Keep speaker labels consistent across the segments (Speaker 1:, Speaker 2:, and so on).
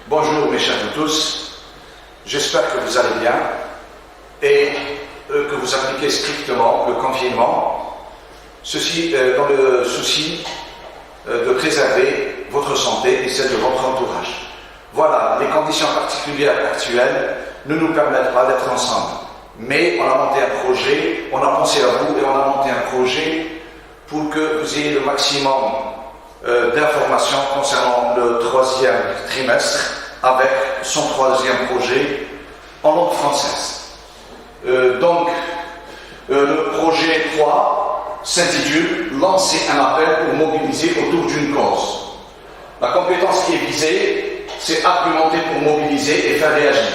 Speaker 1: Bonjour mes chers tous, j'espère que vous allez bien et que vous appliquez strictement le confinement, ceci dans le souci de préserver votre santé et celle de votre entourage. Voilà, les conditions particulières actuelles ne nous permettent pas d'être ensemble, mais on a monté un projet, on a pensé à vous et on a monté un projet pour que vous ayez le maximum d'informations concernant le troisième trimestre avec son troisième projet en langue française. Donc, le projet 3 s'intitule « Lancer un appel pour mobiliser autour d'une cause ». La compétence qui est visée, c'est argumenter pour mobiliser et faire réagir.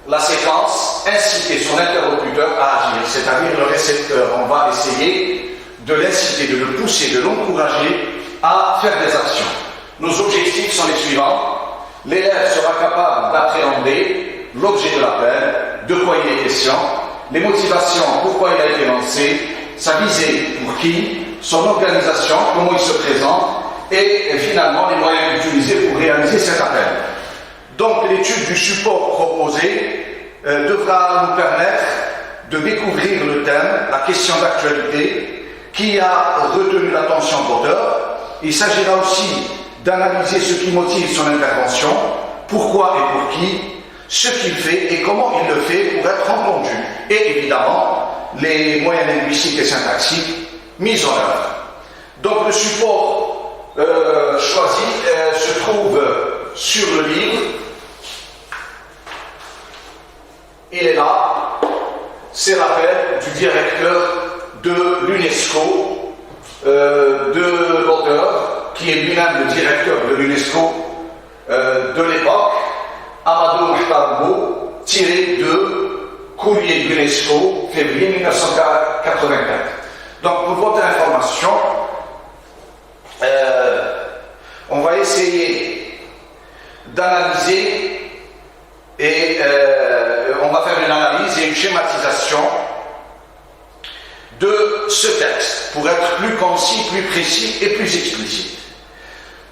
Speaker 1: La séquence, inciter son interlocuteur à agir, c'est-à-dire le récepteur. On va essayer de l'inciter, de le pousser, de l'encourager à faire des actions. Nos objectifs sont les suivants. L'élève sera capable d'appréhender l'objet de l'appel, de quoi il est question, les motivations, pourquoi il a été lancé, sa visée pour qui, son organisation, comment il se présente, et finalement les moyens utilisés pour réaliser cet appel. Donc l'étude du support proposé devra nous permettre de découvrir le thème, la question d'actualité, qui a retenu l'attention de l'auteur. Il s'agira aussi d'analyser ce qui motive son intervention, pourquoi et pour qui, ce qu'il fait et comment il le fait pour être entendu. Et évidemment, les moyens linguistiques et syntaxiques mis en œuvre. Donc le support choisi se trouve sur le livre. Il est là. C'est l'appel du directeur de l'UNESCO, de l'auteur, qui est lui-même le directeur de l'UNESCO de l'époque, Amadou Mahtarbo, tiré de courrier de l'UNESCO, février 1984. Donc, pour votre information, on va essayer d'analyser et on va faire une analyse et une schématisation de ce texte pour être plus concis, plus précis et plus explicite.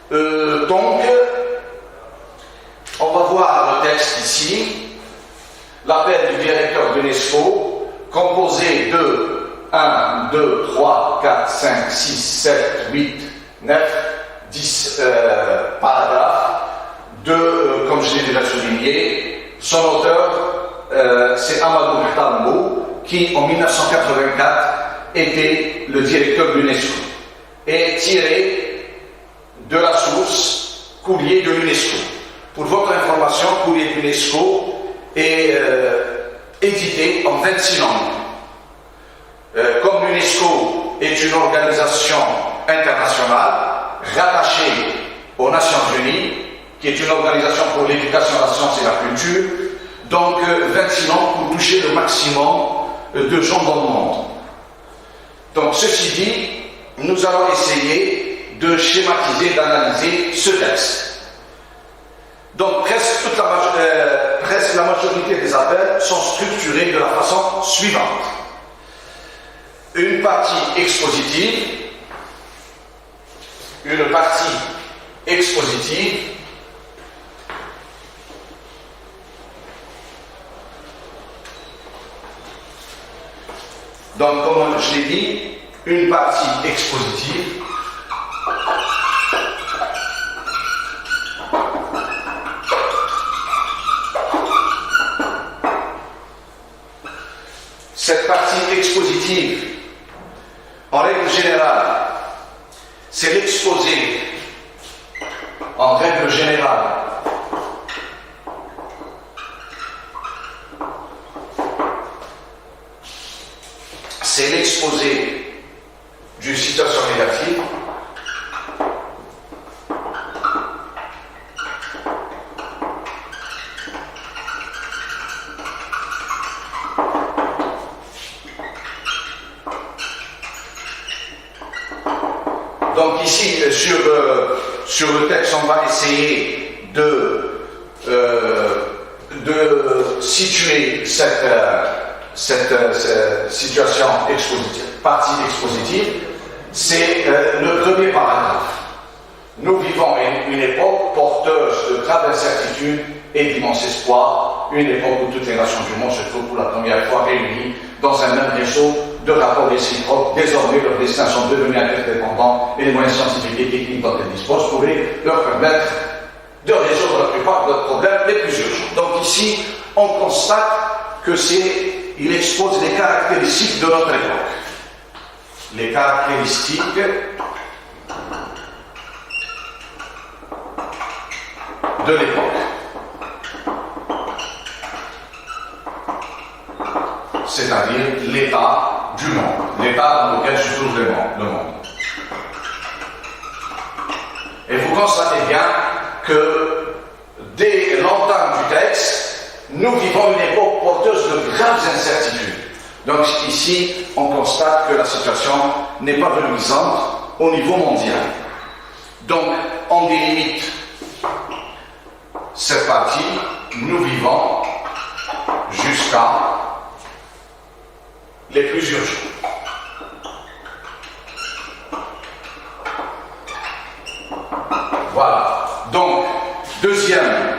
Speaker 1: Donc, on va voir le texte ici, l'appel du directeur de l'UNESCO, composé de 1, 2, 3, 4, 5, 6, 7, 8, 9, 10 paragraphes, comme je l'ai déjà souligné, son auteur, c'est Amadou Mahtarbo, qui en 1984 était le directeur de l'UNESCO, et tiré de la source courrier de l'UNESCO. Pour votre information, courrier de l'UNESCO est édité en 26 langues. Comme l'UNESCO est une organisation internationale rattachée aux Nations Unies, qui est une organisation pour l'éducation, la science et la culture, donc 26 langues pour toucher le maximum de gens dans le monde. Donc ceci dit, nous allons essayer de schématiser, d'analyser ce texte. Donc presque la majorité des appels sont structurés de la façon suivante. Une partie expositive, donc, comme je l'ai dit, une partie expositive, cette partie expositive, en règle générale, c'est l'exposé, en règle générale, c'est l'exposé d'une situation négative. Donc ici, sur le texte, on va essayer de situer cette situation expositive, partie expositive, c'est le premier paragraphe. nous vivons une époque porteuse de graves incertitudes et d'immenses espoirs, une époque où toutes les nations du monde se trouvent pour la première fois réunies dans un même réseau de rapports réciproques. Désormais, leurs destins sont devenus interdépendants et les moyens scientifiques et techniques dont elles disposent pourraient leur permettre de résoudre la plupart de leurs problèmes les plus urgents. Donc ici, on constate que il expose les caractéristiques de notre époque. Les caractéristiques de l'époque. C'est-à-dire l'état du monde, l'état dans lequel se trouve le monde. Et vous constatez bien que dès l'entame du texte, nous vivons une époque porteuse de graves incertitudes. Donc ici, on constate que la situation n'est pas reluisante au niveau mondial. Donc, on délimite cette partie, nous vivons jusqu'à les plus urgents. Voilà. Donc, deuxième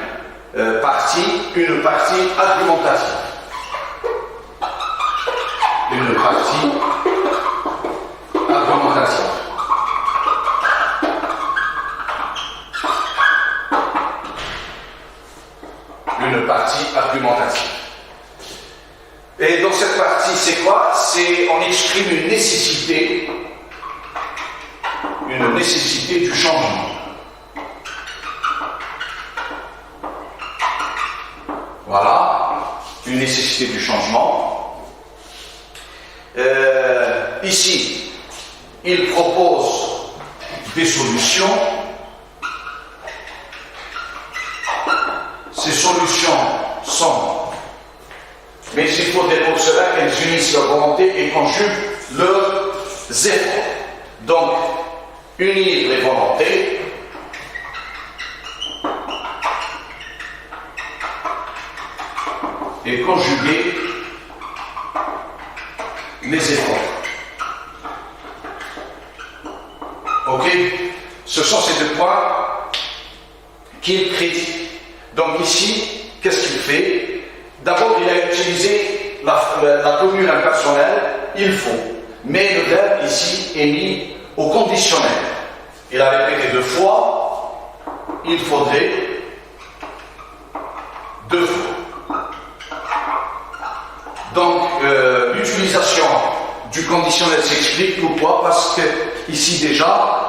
Speaker 1: partie, une partie argumentative. Une partie argumentative. Une partie argumentative. Et dans cette partie, c'est quoi? On exprime une nécessité du changement. Voilà, une nécessité du changement. Ici, il propose des solutions. Ces solutions sont, mais il faudrait pour cela qu'elles unissent leur volonté et conjuguent leurs efforts. Donc, unir les volontés et conjuguer les efforts. Ok? Ce sont ces deux points qu'il prédit. Donc ici, qu'est-ce qu'il fait? D'abord, il a utilisé la commune impersonnelle, il faut. Mais le verbe ici est mis au conditionnel. Il a répété deux fois, il faudrait deux fois. Donc, l'utilisation du conditionnel s'explique pourquoi? Parce que ici déjà,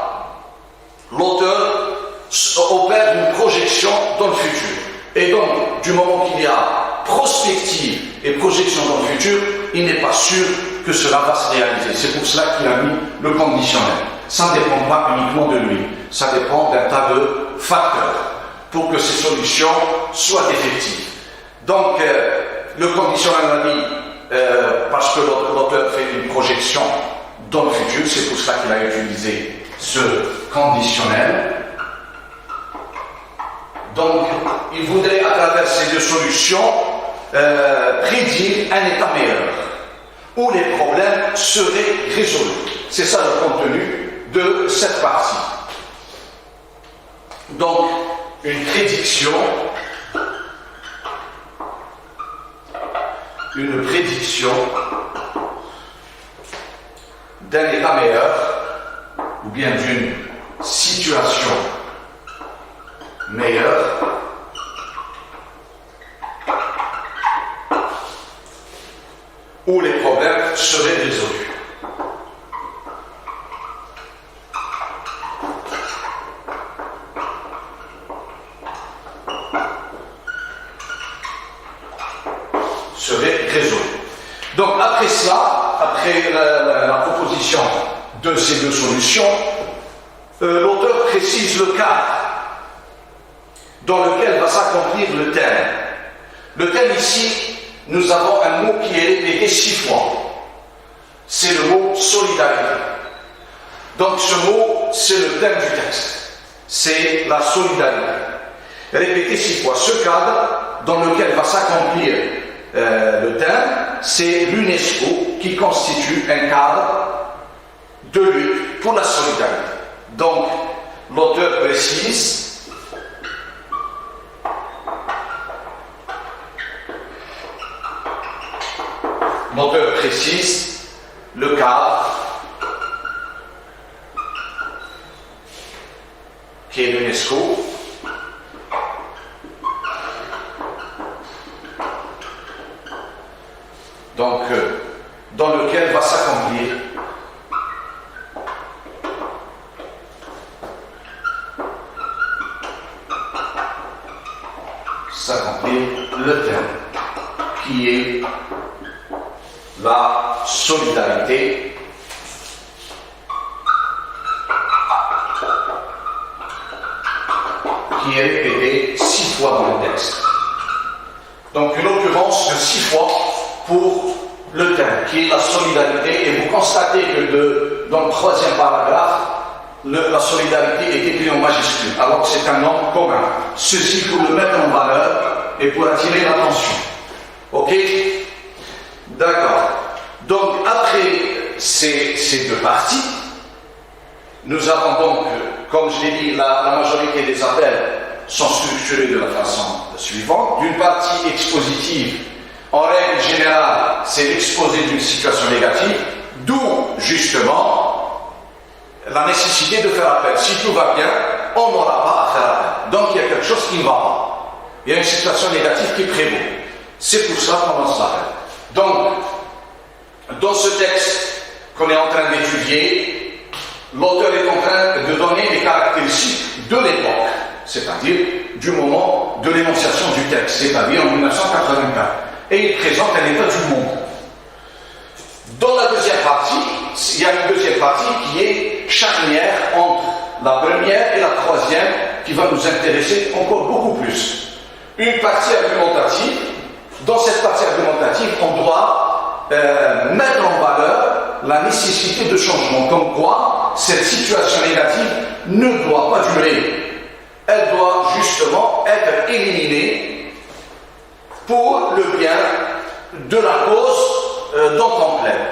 Speaker 1: l'auteur opère une projection dans le futur. Et donc, du moment qu'il y a prospective et projection dans le futur, il n'est pas sûr que cela va se réaliser. C'est pour cela qu'il a mis le conditionnel. Ça ne dépend pas uniquement de lui, ça dépend d'un tas de facteurs pour que ces solutions soient effectives. Donc, le conditionnel a mis, parce que l'auteur fait une projection dans le futur, c'est pour cela qu'il a utilisé ce conditionnel. Donc, il voudrait, à travers ces deux solutions, prédire un état meilleur, où les problèmes seraient résolus. C'est ça le contenu de cette partie. Donc, une prédiction d'un état meilleur, ou bien d'une situation meilleure, où les problèmes seraient résolus. Donc après cela, après la proposition de ces deux solutions, l'auteur précise le cadre dans lequel va s'accomplir le thème. Le thème ici, nous avons un mot qui est répété 6 fois. C'est le mot solidarité. Donc ce mot, c'est le thème du texte. C'est la solidarité. Répété 6 fois. Ce cadre dans lequel va s'accomplir le thème, c'est l'UNESCO qui constitue un cadre de lutte pour la solidarité. Donc, l'auteur précise le cadre qui est l'UNESCO, donc dans lequel va s'accomplir le terme qui est la solidarité qui est répétée 6 fois dans le texte. Donc une occurrence de 6 fois pour le thème qui est la solidarité, et vous constatez que dans le 3e paragraphe, la solidarité est écrite en majuscule, alors que c'est un nom commun. Ceci pour le mettre en valeur et pour attirer l'attention. Ok? D'accord. Donc après ces deux parties, nous avons donc, comme je l'ai dit, la majorité des appels sont structurés de la façon suivante. D'une partie expositive, en règle générale, c'est l'exposé d'une situation négative, d'où justement la nécessité de faire appel. Si tout va bien, on n'aura pas à faire appel. Donc il y a quelque chose qui ne va pas. Il y a une situation négative qui prévaut. C'est pour ça qu'on lance l'appel. Donc, dans ce texte qu'on est en train d'étudier, l'auteur est en train de donner les caractéristiques de l'époque, c'est-à-dire du moment de l'énonciation du texte, c'est-à-dire en 1984. Et il présente un état du monde. Dans la deuxième partie, il y a une deuxième partie qui est charnière entre la première et la troisième, qui va nous intéresser encore beaucoup plus. Une partie argumentative. Dans cette partie argumentative, on doit mettre en valeur la nécessité de changement, comme quoi cette situation négative ne doit pas durer. Elle doit justement être éliminée pour le bien de la cause dont on plaide,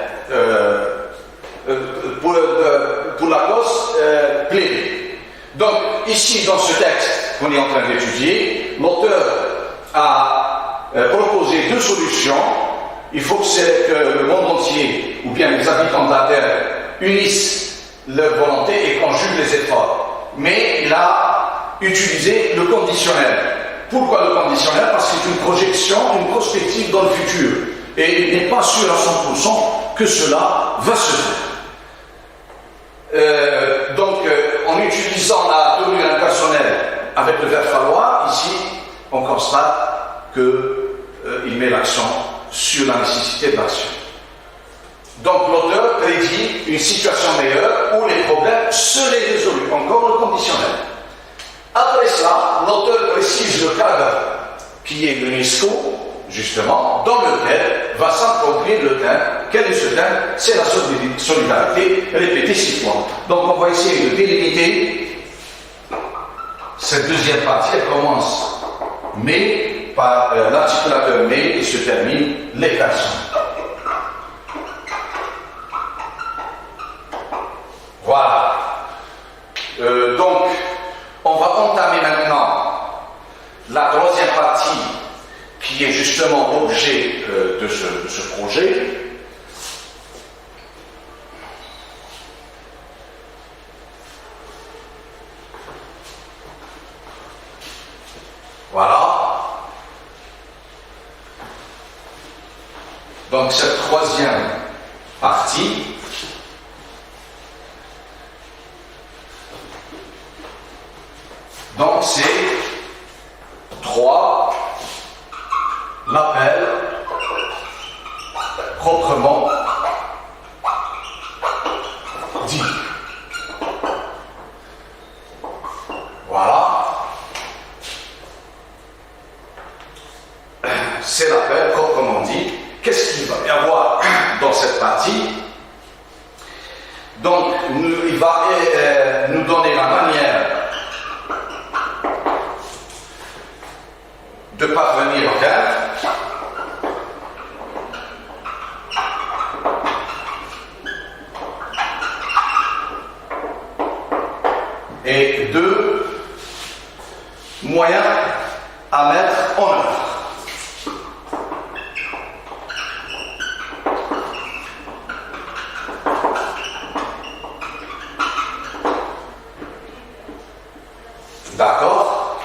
Speaker 1: pour la cause plaidée. Donc ici, dans ce texte qu'on est en train d'étudier, l'auteur a proposer 2 solutions. Il faut que le monde entier, ou bien les habitants de la Terre, unissent leur volonté et conjuguent les efforts. Mais il a utilisé le conditionnel. Pourquoi le conditionnel? Parce que c'est une projection, une prospective dans le futur. Et il n'est pas sûr à 100% que cela va se faire. Donc, en utilisant la tournure impersonnelle avec le verbe falloir, ici, on constate qu'il met l'accent sur la nécessité de l'action. Donc l'auteur prédit une situation meilleure où les problèmes seraient résolus, encore le conditionnel. Après cela, l'auteur précise le cadre qui est l'UNESCO, justement, dans lequel va s'accomplir le thème. Quel est ce thème? C'est la solidarité répétée 6 fois. Donc on va essayer de délimiter cette deuxième partie. Elle commence mais par l'articulateur mais et se termine les personnes. Voilà. Donc, on va entamer maintenant la troisième partie qui est justement l'objet de ce projet. Voilà. Donc cette troisième partie donc c'est 3 l'appel proprement dit. Voilà. C'est l'appel proprement dit. Qu'est-ce qu'il va y avoir dans cette partie? Donc, il va nous donner la manière de parvenir au terme. Et moyens à mettre en œuvre. D'accord?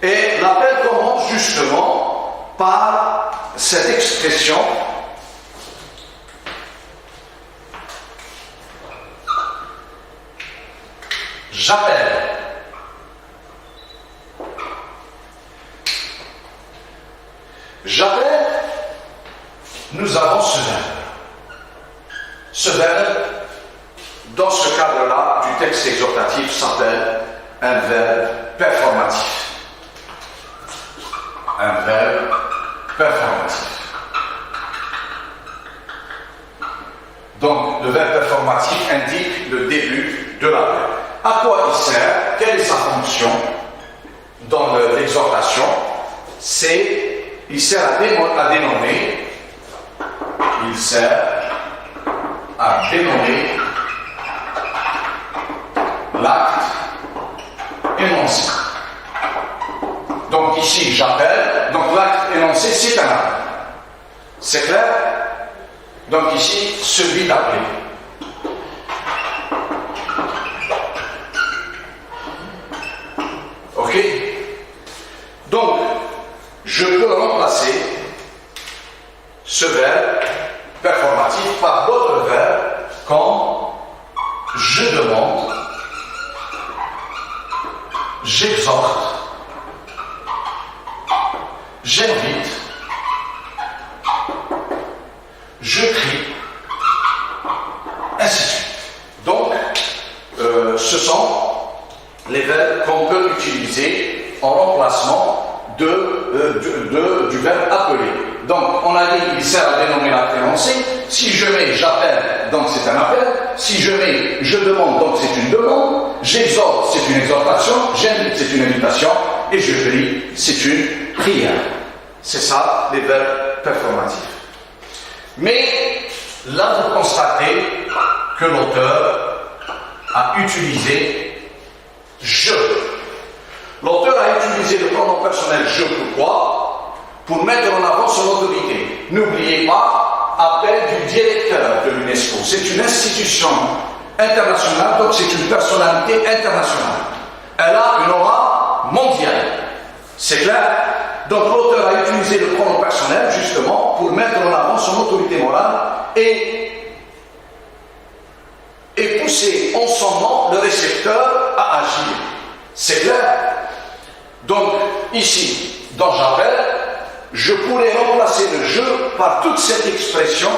Speaker 1: Et l'appel commence justement par cette expression j'appelle. J'appelle, nous avons ce verbe. Ce verbe, dans ce cadre-là du texte exhortatif, s'appelle un verbe performatif. Un verbe performatif. Donc, le verbe performatif indique le début de l'appel. À quoi il sert? Quelle est sa fonction dans l'exhortation? Il sert à dénommer, l'acte énoncé. Donc ici, j'appelle, donc l'acte énoncé, c'est un appel. C'est clair? Donc ici, celui d'appeler. Ok? Donc, je peux remplacer ce verbe performatif par d'autres verbes comme je demande, j'exhorte, j'invite, je crie, ainsi de suite. Donc, ce sont les verbes qu'on peut utiliser en remplacement du verbe appeler. Donc, on a dit qu'il sert à dénommer l'acte énoncé. Si je mets j'appelle, donc c'est un appel. Si je mets je demande, donc c'est une demande. J'exhorte, c'est une exhortation. J'invite, c'est une invitation. Et je prie, c'est une prière. C'est ça, les verbes performatifs. Mais là, vous constatez que l'auteur a utilisé je. L'auteur a utilisé le pronom personnel je pourquoi pour mettre en avant son autorité. N'oubliez pas, appel du directeur de l'UNESCO. C'est une institution internationale, donc c'est une personnalité internationale. Elle a une aura mondiale. C'est clair? Donc l'auteur a utilisé le pronom personnel justement pour mettre en avant son autorité morale et pousser en son nom le récepteur à agir. C'est clair? Donc ici, dans j'appelle, je pourrais remplacer le je par toute cette expression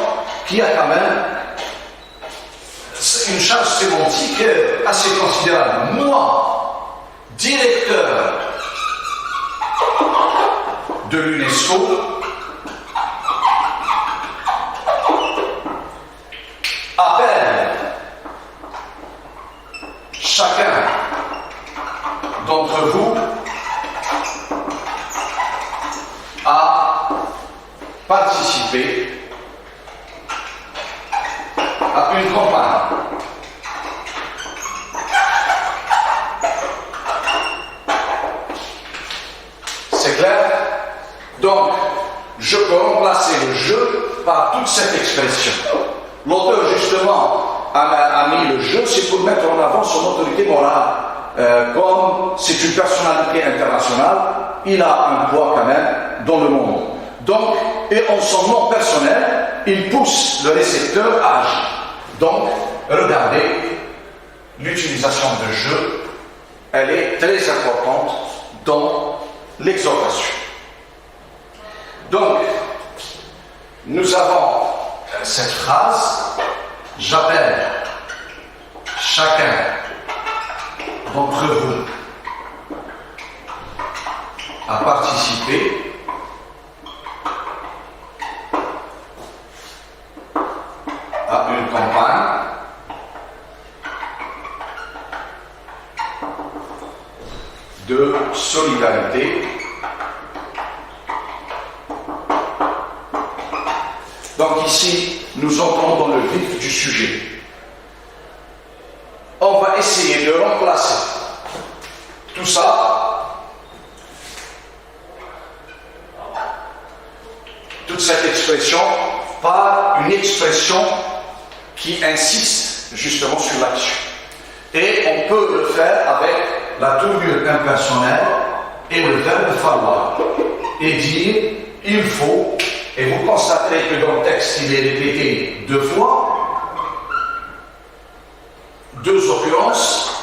Speaker 1: qui a quand même une charge sémantique assez considérable. Moi, directeur de l'UNESCO, appelle chacun d'entre vous à participer à une campagne. C'est clair? Donc, je peux remplacer le je par toute cette expression. L'auteur, justement, a mis le je, c'est pour mettre en avant son autorité morale. Comme c'est une personnalité internationale, il a un poids quand même dans le monde. Donc, et en son nom personnel, il pousse le récepteur à agir. Donc, regardez, l'utilisation de je, elle est très importante dans l'exhortation. Donc, nous avons cette phrase, j'appelle chacun d'entre vous à participer à une campagne de solidarité. Donc ici, nous entrons dans le vif du sujet. On va essayer de remplacer tout ça toute cette expression par une expression qui insiste justement sur l'action. Et on peut le faire avec la tournure impersonnelle et le verbe falloir. Et dire il faut, et vous constaterez que dans le texte il est répété 2 fois, 2 occurrences.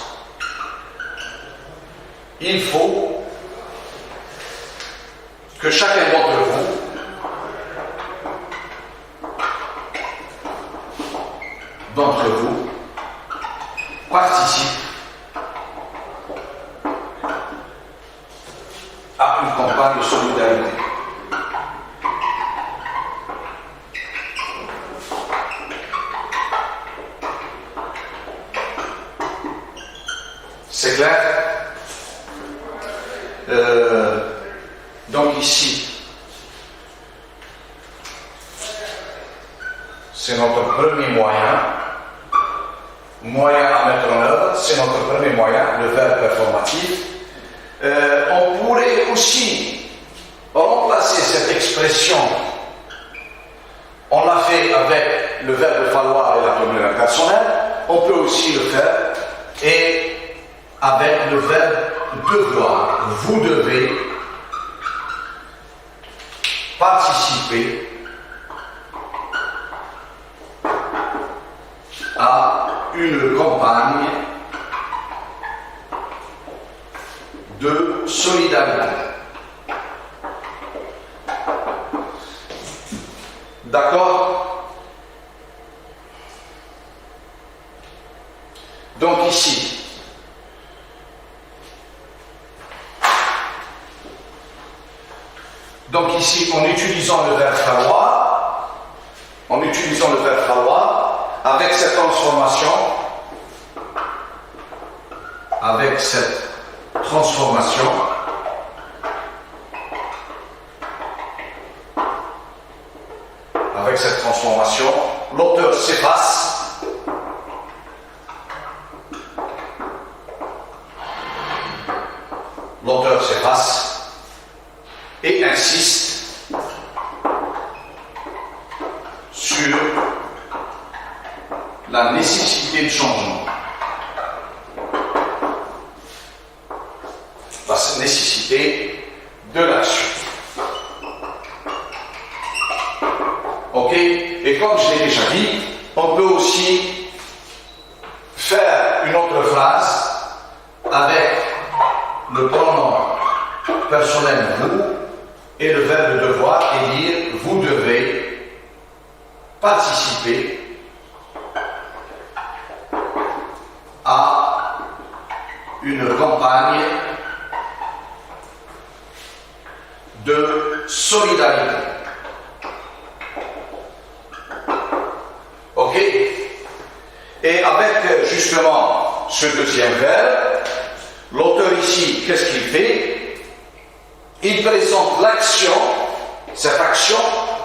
Speaker 1: Il faut que chacun d'entre vous participe à une campagne de solidarité. C'est clair? Donc ici, c'est notre premier moyen à mettre en œuvre, c'est notre premier moyen, le verbe performatif. On pourrait aussi remplacer cette expression, on l'a fait avec le verbe falloir et la tournure impersonnelle, on peut aussi le faire et avec le verbe devoir. Vous devez participer à une campagne de solidarité. D'accord? Donc ici, en utilisant le verbe falloir, avec cette transformation, l'auteur s'efface. Et insiste sur la nécessité de changement. La nécessité de l'action. Ok? Et comme je l'ai déjà dit, on peut aussi faire une autre phrase avec le pronom personnel vous et le verbe devoir et dire vous devez participer à une campagne de solidarité. Ok? Et avec justement ce deuxième verbe, l'auteur ici, qu'est-ce qu'il fait? Il présente l'action, cette action,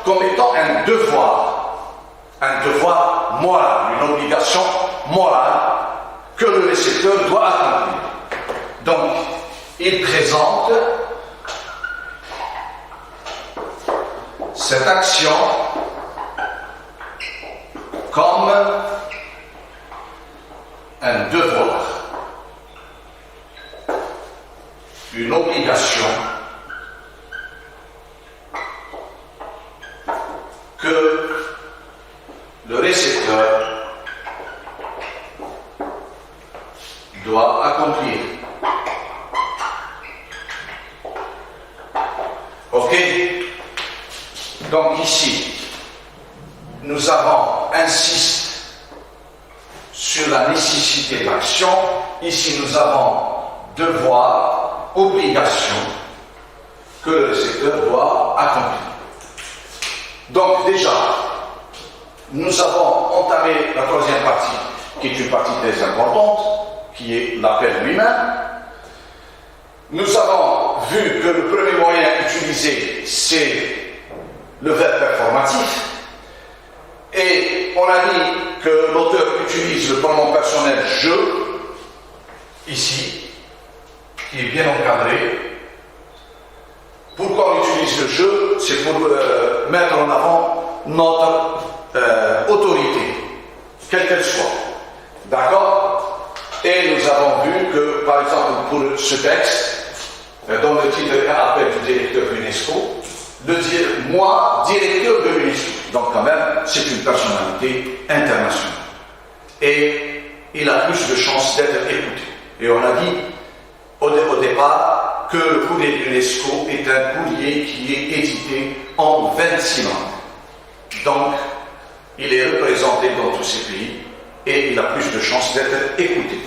Speaker 1: comme étant un devoir moral, une obligation morale que le récepteur doit accomplir. Donc, il présente cette action comme un devoir, une obligation que le récepteur doit accomplir. Ok? Donc ici, nous insiste sur la nécessité d'action. Ici, nous avons devoir, obligation que le récepteur doit accomplir. Donc déjà, nous avons entamé la troisième partie, qui est une partie très importante, qui est l'appel lui-même. Nous avons vu que le premier moyen utilisé, c'est le verbe performatif. Et on a dit que l'auteur utilise le pronom personnel « je », ici, qui est bien encadré. Pourquoi on utilise j'utilise le jeu, c'est pour mettre en avant notre autorité, quelle qu'elle soit. D'accord? Et nous avons vu que, par exemple, pour ce texte, dont le titre appelle du directeur de l'UNESCO, moi, directeur de l'UNESCO. Donc quand même, c'est une personnalité internationale. Et il a plus de chances d'être écouté. Et on a dit au départ que le courrier de l'UNESCO est un courrier qui est édité en 26 langues. Donc, il est représenté dans tous ces pays et il a plus de chances d'être écouté.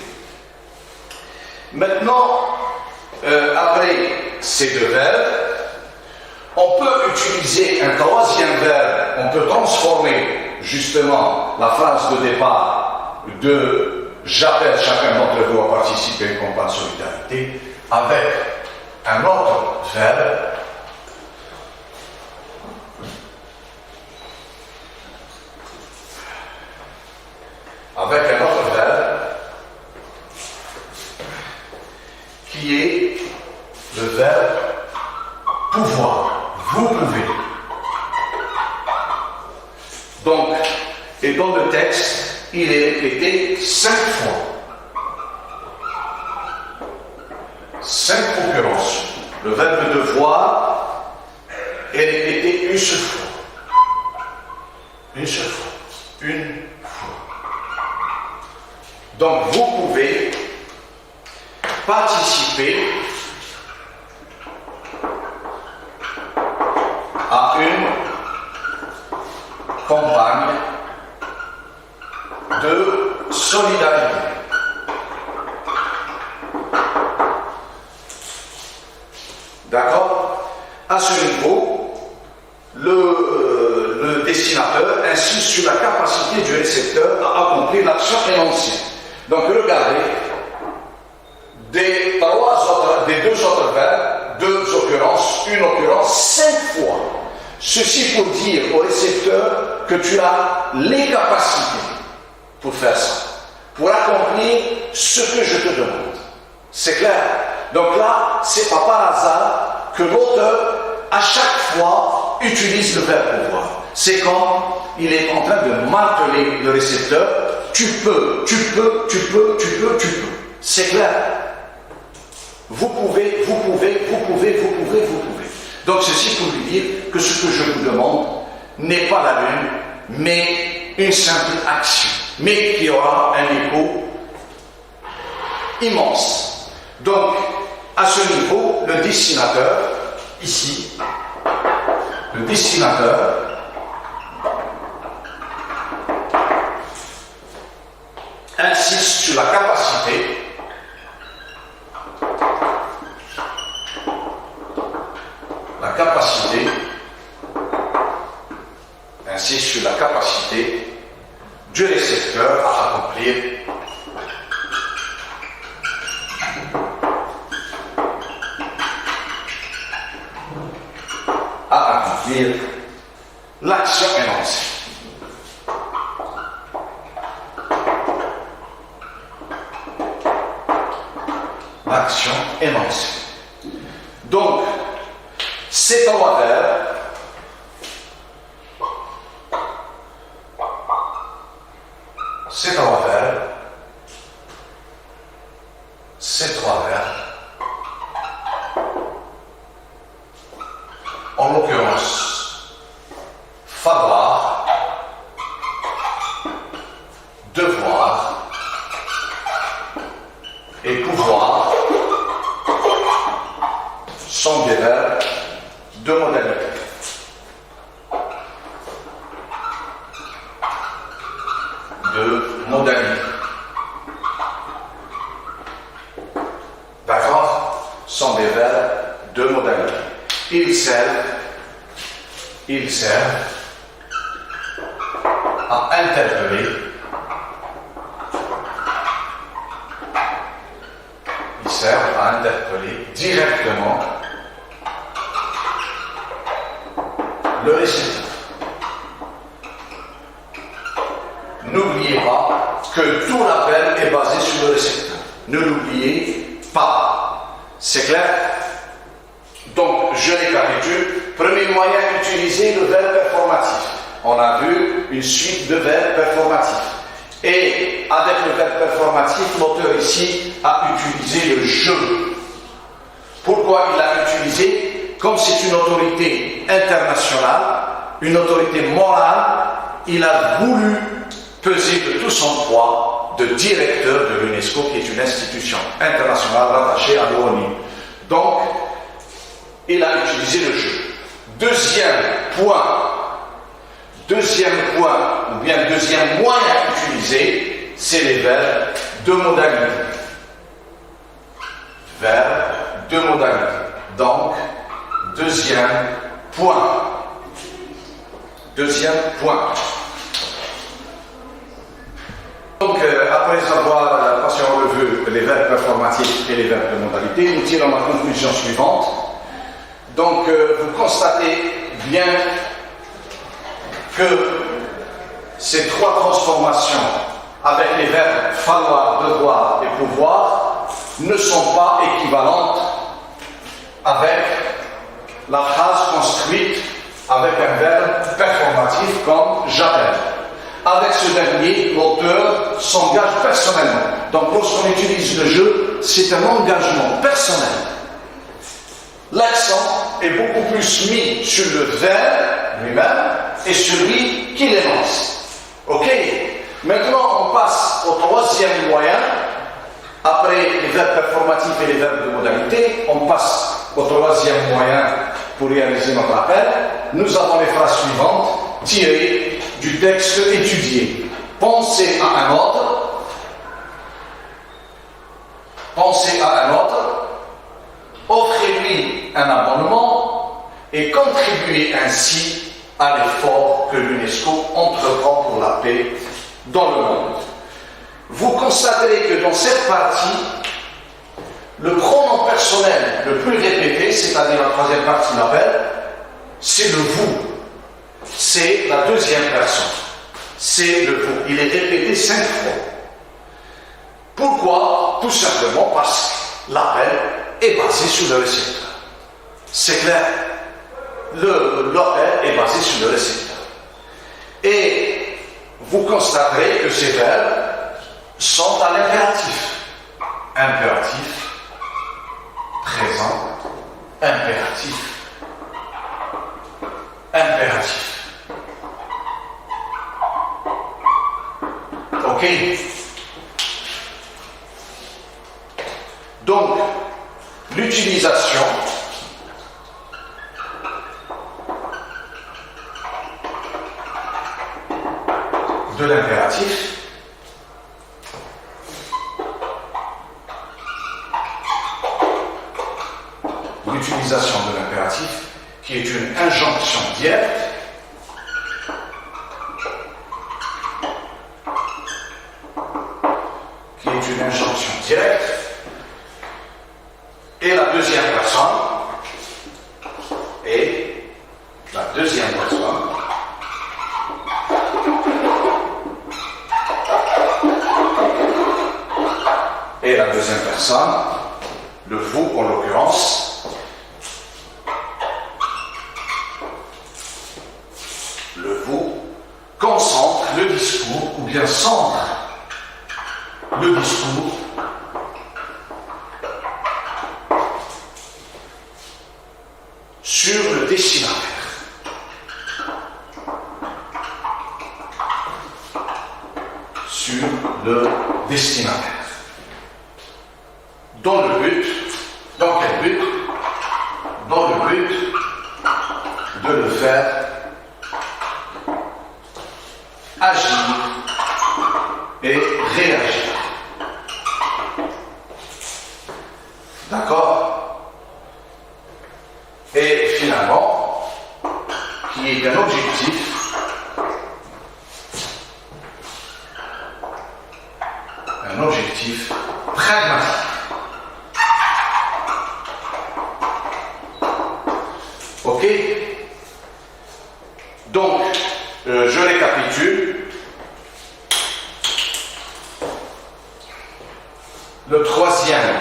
Speaker 1: Maintenant, après ces deux verbes, on peut utiliser un troisième verbe, on peut transformer justement la phrase de départ de « j'appelle chacun d'entre vous à participer à une campagne de solidarité » avec un autre verbe qui est le verbe pouvoir. Vous pouvez. Donc, et dans le texte, il est répété 5 fois. 5 occurrences. Le verbe devoir est répété une seule fois. Une seule fois. Une fois. Donc, vous pouvez participer à une campagne de solidarité. D'accord? À ce niveau, le destinateur insiste sur la capacité du récepteur à accomplir l'action énoncée. Donc regardez, des deux autres verbes, 2 occurrences, une occurrence 5 fois. Ceci pour dire au récepteur que tu as les capacités pour faire ça, pour accomplir ce que je te demande. C'est clair? Donc là, c'est pas par hasard que l'auteur, à chaque fois, utilise le verbe pouvoir. C'est comme il est en train de marteler le récepteur. Tu peux, tu peux, tu peux, tu peux, tu peux. C'est clair? Vous pouvez, vous pouvez, vous pouvez, vous pouvez, vous pouvez. Donc ceci pour lui dire que ce que je vous demande n'est pas la lune, mais une simple action, mais qui aura un écho immense. Donc, à ce niveau, le destinateur, ici, le destinateur insiste sur la capacité insiste sur la capacité du récepteur à accomplir l'action énoncée. L'action énoncée. Donc, ces 3 verbes en l'occurrence, falloir, devoir et pouvoir sont des verbes de modalité. D'accord? Sont des verbes de modalité. Ils servent à interpeller, directement le récepteur. N'oubliez pas que tout l'appel est basé sur le récepteur. Ne l'oubliez pas. C'est clair? Donc, je récapitule. premier moyen utilisé, le verbe performatif. On a vu une suite de verbes performatifs. Et avec le verbe performatif, l'auteur ici a utilisé le je. Pourquoi il l'a utilisé? Comme c'est une autorité internationale, une autorité morale, il a voulu peser de tout son poids de directeur de l'UNESCO, qui est une institution internationale rattachée à l'ONU. Donc, il a utilisé le je. Deuxième point, ou bien deuxième moyen utilisé, c'est les verbes de modalité. Verbes de modalité. Donc, deuxième point. Donc, après avoir passé en revue les verbes performatifs et les verbes de modalité, nous tirons la conclusion suivante. Donc, vous constatez bien que ces trois transformations avec les verbes falloir, devoir et pouvoir ne sont pas équivalentes avec la phrase construite avec un verbe performatif comme j'appelle. Avec ce dernier, l'auteur s'engage personnellement. Donc lorsqu'on utilise le je, c'est un engagement personnel. L'accent est beaucoup plus mis sur le verbe lui-même et celui qui l'énonce. Ok? Maintenant, on passe au troisième moyen. Après les verbes performatifs et les verbes de modalité, on passe au troisième moyen pour réaliser notre appel. Nous avons les phrases suivantes tirées du texte étudié. Pensez à un autre. Pensez à un autre. Offrez-lui un abonnement et contribuez ainsi à l'effort que l'UNESCO entreprend pour la paix dans le monde. Vous constaterez que dans cette partie, le pronom personnel le plus répété, c'est-à-dire la troisième partie de l'appel, c'est le vous. C'est la deuxième personne. C'est le vous. Il est répété 5 fois. Pourquoi? Tout simplement parce que l'appel est basé sur le récepteur. C'est clair. L'appel est basé sur le récepteur. Et vous constaterez que ces verbes sont à l'impératif. Impératif, présent, impératif, impératif. Ok? Donc, l'utilisation de l'impératif qui est une injonction directe et la deuxième personne le vous en l'occurrence, le vous concentre le discours ou bien centre le discours sur le destinataire. Sur le destinataire. Dans quel but? Dans le but de le faire agir et réagir. D'accord? Et finalement, qui est un objectif pragmatique. Ok? Donc, je récapitule. Le troisième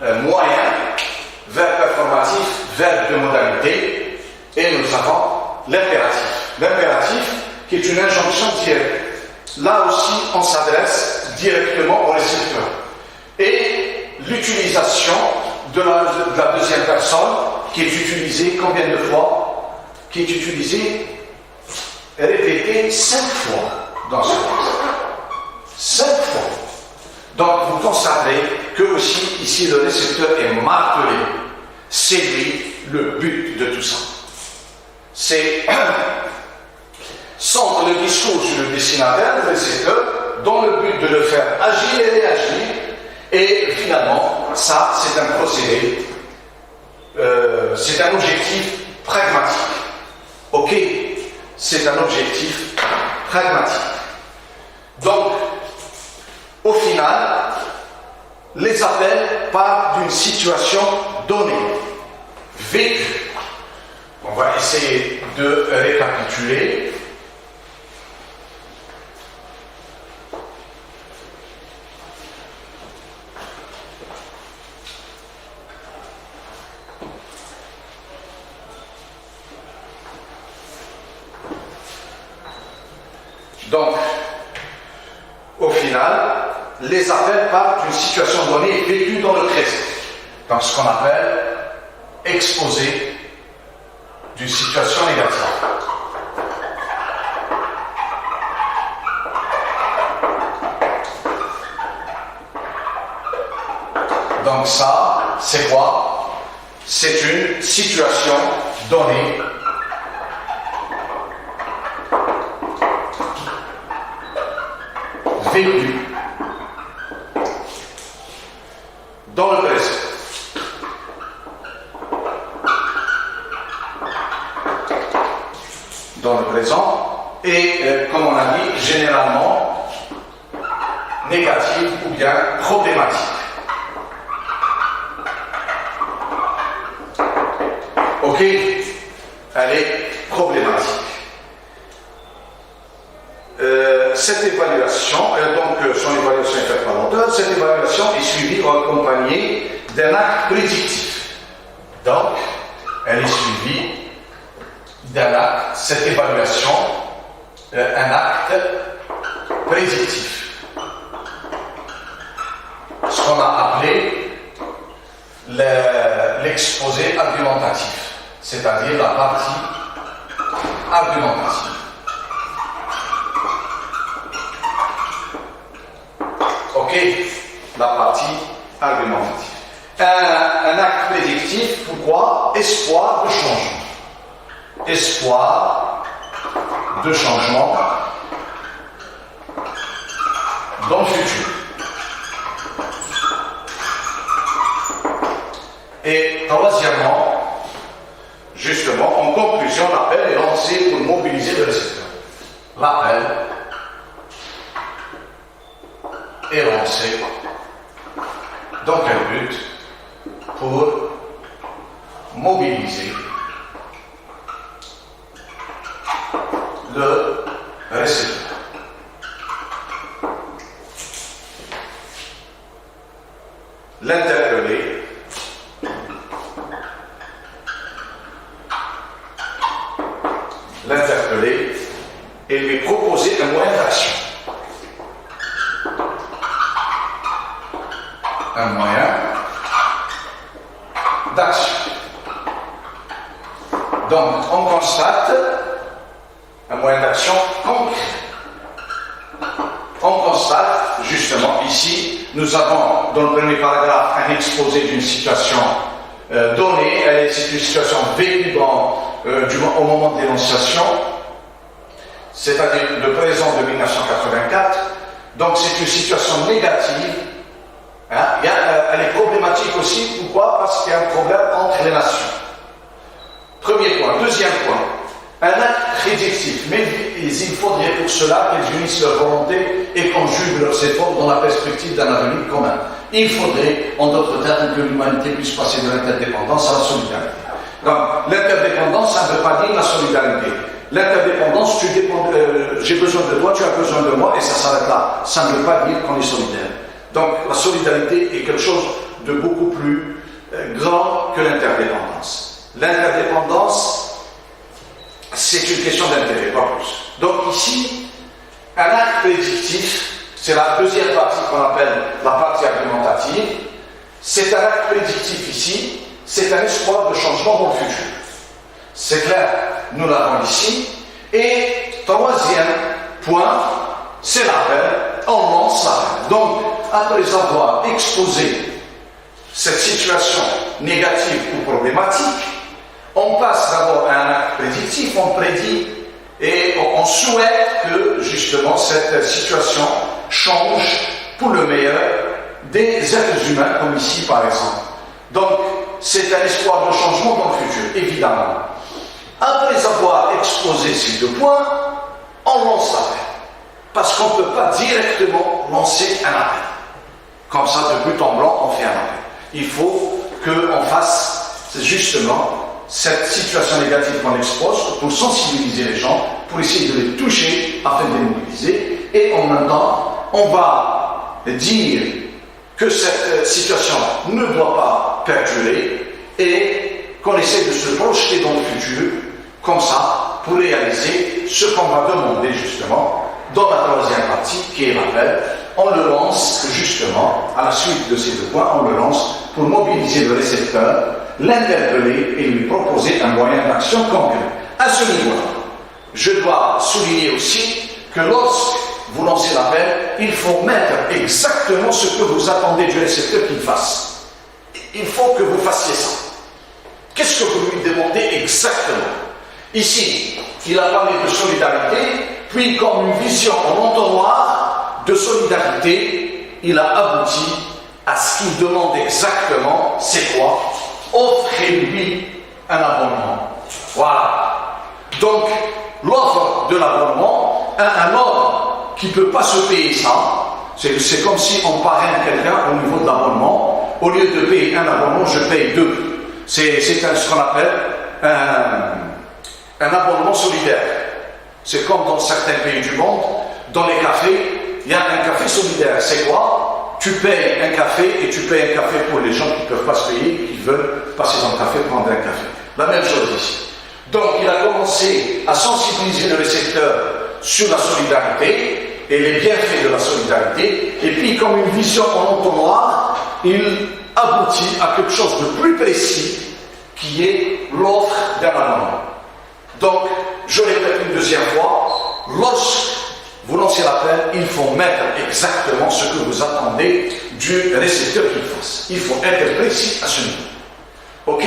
Speaker 1: moyen, verbe performatif, verbe de modalité, les savants, l'impératif. L'impératif qui est une injonction directe. Là aussi, on s'adresse directement au récepteur. Et l'utilisation de la deuxième personne qui est utilisée combien de fois? Qui est utilisée, répétée 5 fois dans ce texte. 5 fois. Donc vous constatez que aussi ici le récepteur est martelé. C'est lui le but de tout ça. C'est centre le discours sur le destinataire, le récepteur, dans le but de le faire agir et réagir. Et finalement, ça, c'est un procédé, c'est un objectif pragmatique. Ok, c'est un objectif pragmatique. Donc, au final, les appels partent d'une situation donnée, vécue. On va essayer de récapituler. Donc, au final, les appels partent d'une situation donnée vécue dans le présent, dans ce qu'on appelle exposé d'une situation négative. Donc ça, c'est quoi? C'est une situation donnée vécue dans le présent. Dans le présent, et comme on a dit, généralement négative ou bien problématique. Ok, elle est problématique. Cette évaluation, donc son évaluation est faite par l'auteur, cette évaluation est suivie ou accompagnée d'un acte prédictif. Donc, elle est suivie d'un acte, cette évaluation, un acte prédictif. Ce qu'on a appelé l'exposé argumentatif, c'est-à-dire la partie argumentative. Ok, la partie argumentative. Un acte prédictif, pourquoi? Espoir de changement. Espoir de changement dans le futur. Et troisièmement, justement, en conclusion, l'appel est lancé pour mobiliser le récepteur. L'appel est lancé dans quel but? Pour mobiliser le récepteur. L'interpeller, et lui proposer un moyen d'action. Un moyen d'action. Donc, on constate un moyen d'action concret. On constate, justement, ici, nous avons, dans le premier paragraphe, un exposé d'une situation donnée. C'est une situation vécue au moment de l'énonciation, c'est-à-dire le présent de 1984. Donc, c'est une situation négative. Hein? Elle est problématique aussi. Pourquoi? Parce qu'il y a un problème entre les nations. Premier point. Deuxième point. Un acte prédictif, mais il faudrait pour cela qu'ils unissent leur volonté et conjuguent leurs efforts dans la perspective d'un avenir commun. Il faudrait, en d'autres termes, que l'humanité puisse passer de l'interdépendance à la solidarité. Donc, l'interdépendance, ça ne veut pas dire la solidarité. L'interdépendance, j'ai besoin de toi, tu as besoin de moi, et ça s'arrête là. Ça ne veut pas dire qu'on est solidaire. Donc, la solidarité est quelque chose de beaucoup plus grand que l'interdépendance. L'interdépendance, c'est une question d'intérêt, pas plus. Donc ici, un acte prédictif, c'est la deuxième partie qu'on appelle la partie argumentative. C'est un acte prédictif ici, c'est un espoir de changement dans le futur. C'est clair, nous l'avons ici. Et troisième point, c'est l'appel, on lance l'appel. Donc, après avoir exposé cette situation négative ou problématique, on passe d'abord à un acte prédictif, on prédit et on souhaite que justement cette situation change pour le meilleur des êtres humains, comme ici par exemple. Donc, c'est un espoir de changement dans le futur, évidemment. Après avoir exposé ces deux points, on lance l'appel. Parce qu'on ne peut pas directement lancer un appel. Comme ça, de but en blanc, on fait un appel. Il faut qu'on fasse justement cette situation négative qu'on expose pour sensibiliser les gens, pour essayer de les toucher afin de les mobiliser. Et en même temps, on va dire que cette situation ne doit pas perdurer et qu'on essaie de se projeter dans le futur, comme ça, pour réaliser ce qu'on va demander justement dans la troisième partie, qui est l'appel. On le lance justement, à la suite de ces deux points, on le lance pour mobiliser le récepteur, l'interpeller et lui proposer un moyen d'action concret. À ce niveau-là, je dois souligner aussi que lorsque vous lancez l'appel, il faut mettre exactement ce que vous attendez du récepteur qu'il fasse. Il faut que vous fassiez ça. Qu'est-ce que vous lui demandez exactement? Ici, il a parlé de solidarité, puis comme une vision en entonnoir de solidarité, il a abouti à ce qu'il demande exactement, c'est quoi? Offrez-lui un abonnement. Voilà. Donc, l'offre de l'abonnement, un homme qui ne peut pas se payer ça, c'est comme si on parraine quelqu'un au niveau de l'abonnement. Au lieu de payer un abonnement, je paye deux. C'est ce qu'on appelle un abonnement solidaire. C'est comme dans certains pays du monde, dans les cafés, il y a un café solidaire. C'est quoi? Tu payes un café et tu payes un café pour les gens qui ne peuvent pas se payer, qui veulent passer dans le café, prendre un café. La même chose ici. Donc il a commencé à sensibiliser le récepteur sur la solidarité et les bienfaits de la solidarité, et puis comme une vision en entonnoir, il aboutit à quelque chose de plus précis qui est l'offre d'un abonnement. Donc, je répète une deuxième fois, lorsque vous lancez l'appel, il faut mettre exactement ce que vous attendez du récepteur qu'il fasse. Il faut être précis à ce niveau. Ok?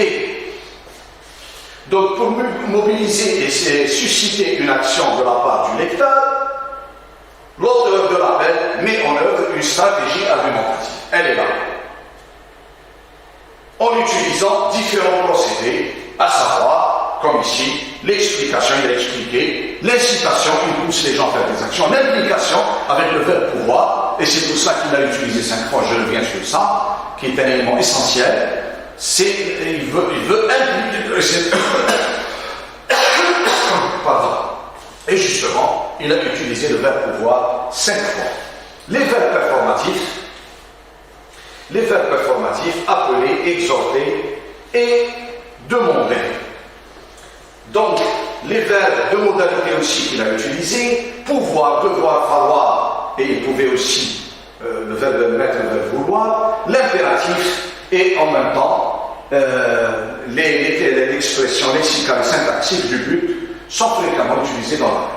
Speaker 1: Donc, pour mobiliser et susciter une action de la part du lecteur, l'auteur de l'appel met en œuvre une stratégie argumentative. Elle est là. En utilisant différents procédés, à savoir, comme ici, l'explication, il a expliqué, l'incitation, il pousse les gens à faire des actions, l'implication avec le verbe pouvoir, et c'est pour ça qu'il a utilisé 5 fois, je reviens sur ça, qui est un élément essentiel, il veut impliquer le récepteur. Pardon. Et justement, il a utilisé le verbe pouvoir 5 fois. Les verbes performatifs, appeler, exhorter et demander. Donc, les verbes de modalité aussi qu'il a utilisés, pouvoir, devoir, falloir, et il pouvait aussi le verbe mettre, le verbe vouloir, l'impératif, et en même temps, l'expression lexicale et syntaxique du but sont fréquemment utilisées dans la.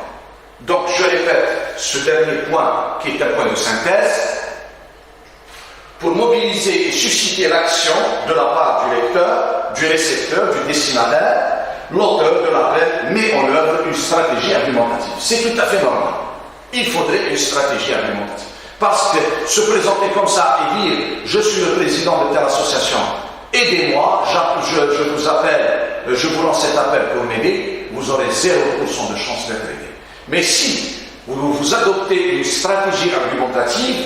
Speaker 1: Donc, je répète ce dernier point qui est un point de synthèse. Pour mobiliser et susciter l'action de la part du lecteur, du récepteur, du destinataire, l'auteur de l'appel met en œuvre une stratégie argumentative. C'est tout à fait normal. Il faudrait une stratégie argumentative. Parce que se présenter comme ça et dire « Je suis le président de telle association, aidez-moi, je vous appelle, je vous lance cet appel pour m'aider », vous aurez 0% de chance d'être aidé. Mais si vous adoptez une stratégie argumentative,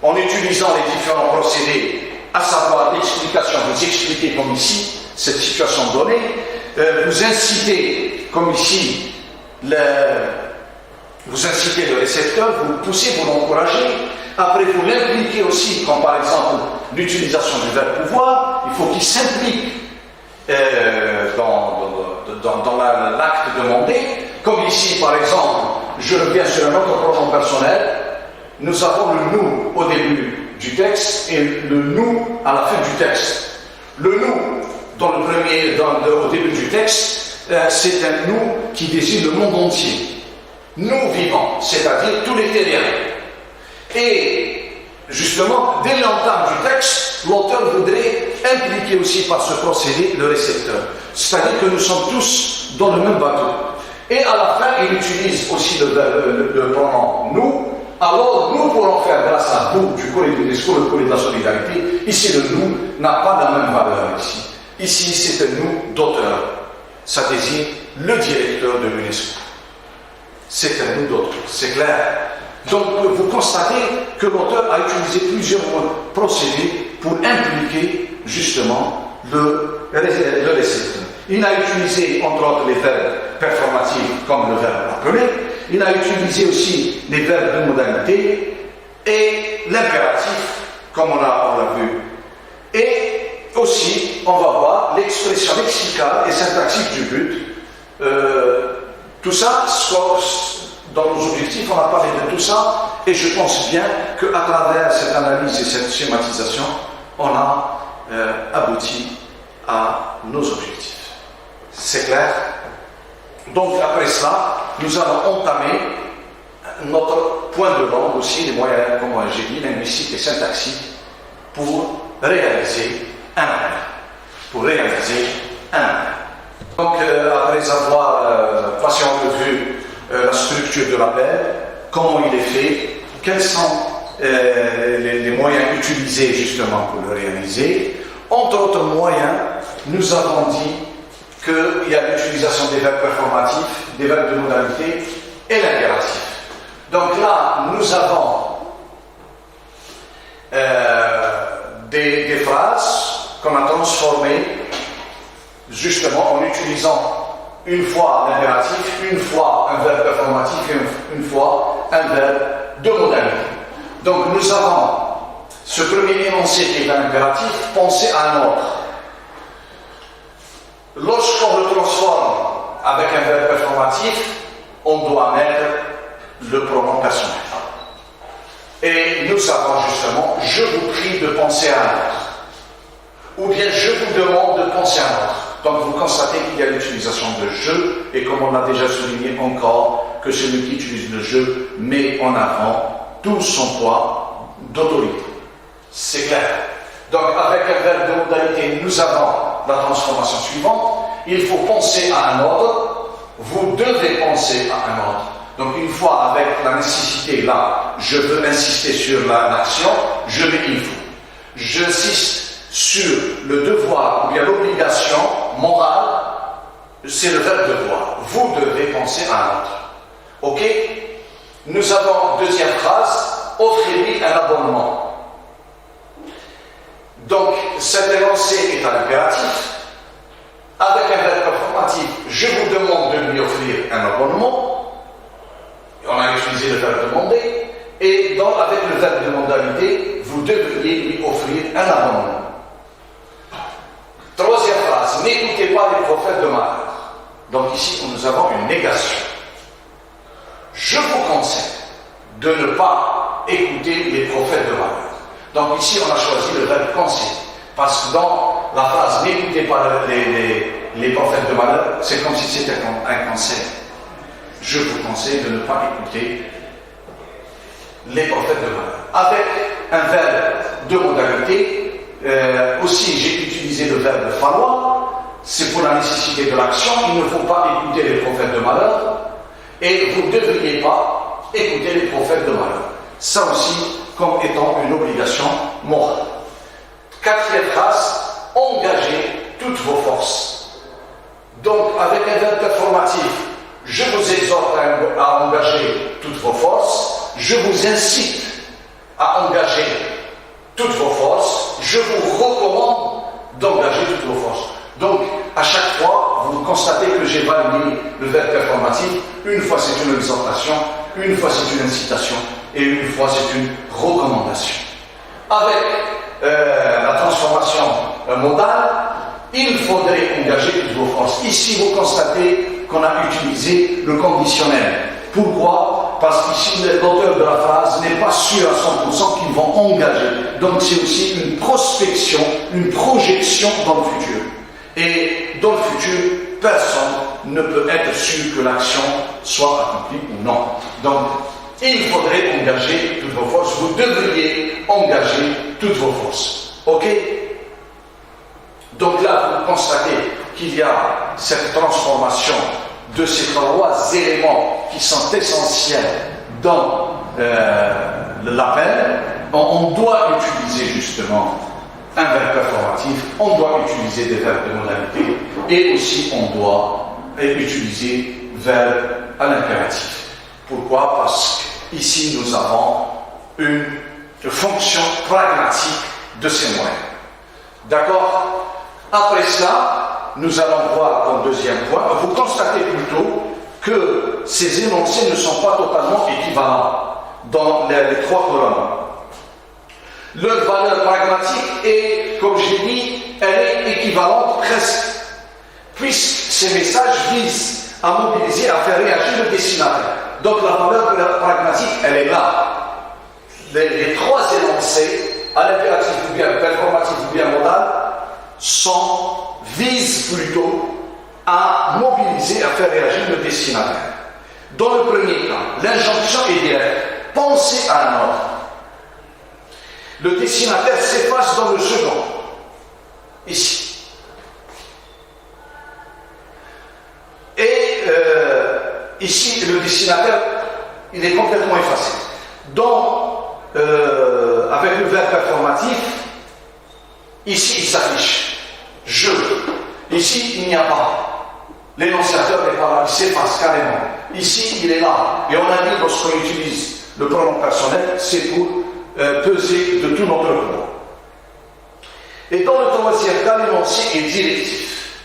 Speaker 1: en utilisant les différents procédés, à savoir l'explication, vous expliquez comme ici, cette situation donnée, vous incitez, comme ici, vous incitez le récepteur, vous le poussez, vous l'encouragez, après vous l'impliquez aussi, comme par exemple l'utilisation du verbe pouvoir, il faut qu'il s'implique l'acte demandé, comme ici par exemple, je reviens sur un autre pronom personnel, nous avons le nous au début du texte et le nous à la fin du texte. Le nous, au début du texte, c'est un nous qui désigne le monde entier. Nous vivants, c'est-à-dire tous les terriens. Et justement, dès l'entame du texte, l'auteur voudrait impliquer aussi par ce procédé le récepteur. C'est-à-dire que nous sommes tous dans le même bateau. Et à la fin, il utilise aussi le pronom nous. Alors, nous pourrons faire grâce à vous du courrier du discours, le courrier de la solidarité. Ici, le nous n'a pas la même valeur ici. Ici, c'est un nous d'auteur. Ça désigne le directeur de l'UNESCO. C'est un nous d'auteur, c'est clair. Donc, vous constatez que l'auteur a utilisé plusieurs procédés pour impliquer justement le récepteur. Il a utilisé, entre autres, les verbes performatifs comme le verbe appeler. Il a utilisé aussi les verbes de modalité et l'impératif, comme on l'a vu. Et aussi, on va voir l'expression lexicale et syntaxique du but. Tout ça, dans nos objectifs, on a parlé de tout ça, et je pense bien qu'à travers cette analyse et cette schématisation, on a abouti à nos objectifs. C'est clair? Donc après cela, nous allons entamer notre point de langue aussi, les moyens, comme j'ai dit, linguistiques et syntaxiques, pour réaliser un appel. Donc après avoir passé en revue la structure de l'appel, comment il est fait, quels sont les moyens utilisés justement pour le réaliser. Entre autres moyens, nous avons dit qu'il y a l'utilisation des verbes performatifs, des verbes de modalité et l'impératif. Donc là, nous avons des phrases qu'on a transformées justement en utilisant une fois l'impératif, une fois un verbe performatif et une fois un verbe de modalité. Donc nous avons ce premier énoncé qui est un impératif, pensez à un autre. Lorsqu'on le transforme avec un verbe performatif, on doit mettre le pronom personnel. Et nous avons justement, je vous prie de penser à un autre. Ou bien je vous demande de penser à un autre. Donc vous constatez qu'il y a l'utilisation de je, et comme on l'a déjà souligné encore, que celui qui utilise le je met en avant tout son poids d'autorité. C'est clair. Donc avec un verbe de modalité, nous avons la transformation suivante. Il faut penser à un autre. Vous devez penser à un autre. Donc une fois avec la nécessité là, je veux insister sur l'action, je mets il faut. J'insiste sur le devoir ou bien l'obligation morale, c'est le verbe devoir. Vous devez penser à un autre. Ok? Nous avons deuxième phrase, offrez-lui un abonnement. Donc cet énoncé est un impératif. Avec un verbe performatif, je vous demande de lui offrir un abonnement. On a utilisé le verbe demander. Et avec le verbe de modalité, vous devriez lui offrir un abonnement. Troisième phrase, n'écoutez pas les prophètes de malheur. Donc ici, nous avons une négation. Je vous conseille de ne pas écouter les prophètes de malheur. Donc ici, on a choisi le verbe conseiller. Parce que dans la phrase n'écoutez pas les prophètes de malheur, c'est comme si c'était un conseil. Je vous conseille de ne pas écouter les prophètes de malheur. Avec un verbe de modalité, aussi j'ai utilisé le verbe falloir, c'est pour la nécessité de l'action, il ne faut pas écouter les prophètes de malheur, et vous ne devriez pas écouter les prophètes de malheur. Ça aussi, comme étant une obligation morale. Quatrième phrase, engagez toutes vos forces. Donc, avec un verbe performatif, je vous exhorte à engager toutes vos forces, je vous incite à engager toutes vos forces, je vous recommande d'engager toutes vos forces. Donc, à chaque fois, vous constatez que j'ai validé le verbe performatif. Une fois, c'est une exhortation, une fois, c'est une incitation, et une fois, c'est une recommandation. Avec la transformation modale, il faudrait engager toutes vos forces. Ici, vous constatez qu'on a utilisé le conditionnel. Pourquoi? Parce qu'ici, l'auteur de la phrase n'est pas sûr à 100% qu'ils vont engager. Donc, c'est aussi une prospection, une projection dans le futur. Et dans le futur, personne ne peut être sûr que l'action soit accomplie ou non. Donc, il faudrait engager toutes vos forces. Vous devriez engager toutes vos forces. Ok? Donc là, vous constatez qu'il y a cette transformation de ces trois éléments qui sont essentiels dans l'appel. On doit utiliser justement un verbe performatif, on doit utiliser des verbes de modalité et aussi on doit utiliser verbe à l'impératif. Pourquoi? Parce qu'ici nous avons une fonction pragmatique de ces moyens. D'accord? Après cela, nous allons voir comme deuxième point, vous constatez plutôt que ces énoncés ne sont pas totalement équivalents dans les trois colonnes. Leur valeur pragmatique est, comme j'ai dit, elle est équivalente presque, puisque ces messages visent à mobiliser, à faire réagir le destinataire. Donc la valeur pragmatique, elle est là. Les trois énoncés, à l'impératif ou bien performatif ou bien modal, visent plutôt à mobiliser, à faire réagir le destinataire. Dans le premier cas, l'injonction est directe. Pensez à un ordre. Le destinataire s'efface dans le second. Ici. Et ici, le destinataire, il est complètement effacé. Donc, avec le verbe performatif, ici, il s'affiche. Je. Ici, il n'y a pas. L'énonciateur n'est pas là, il s'efface carrément. Ici, il est là. Et on a dit, lorsqu'on utilise le pronom personnel, c'est pour peser de tout notre poids. Et dans le troisième cas, l'énoncé est directif.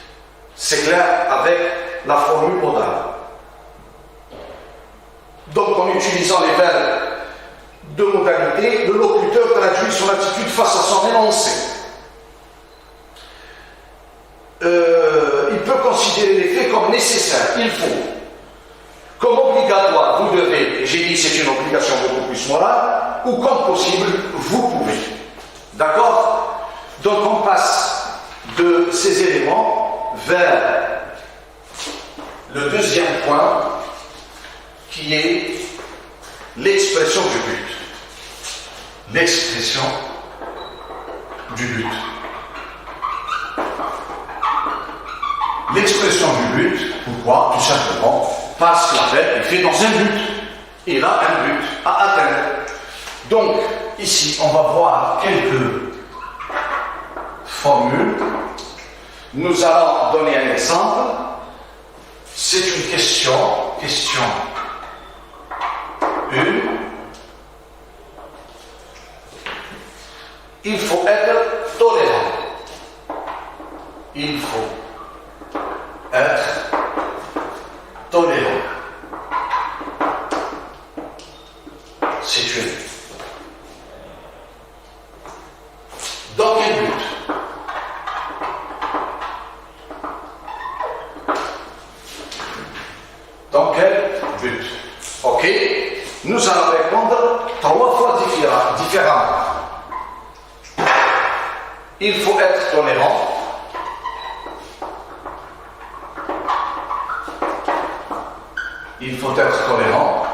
Speaker 1: C'est clair avec la formule modale. Donc, en utilisant les verbes de modalité, le locuteur traduit son attitude face à son énoncé. Il peut considérer les faits comme nécessaires, il faut. Comme obligatoire, vous devez, j'ai dit c'est une obligation beaucoup plus morale, ou comme possible, vous pouvez. D'accord? Donc on passe de ces éléments vers le deuxième point, qui est l'expression du but. L'expression du but. L'expression du but, pourquoi? Tout simplement parce que l'appel est fait dans un but. Il a un but à atteindre. Donc, ici, on va voir quelques formules. Nous allons donner un exemple. C'est une question. Question 1. Il faut être tolérant. Il faut être tolérant. C'est une. Dans quel but? Dans quel but? Ok. Nous allons répondre 3 fois différemment. Il faut être tolérant. Il faut être tolérant.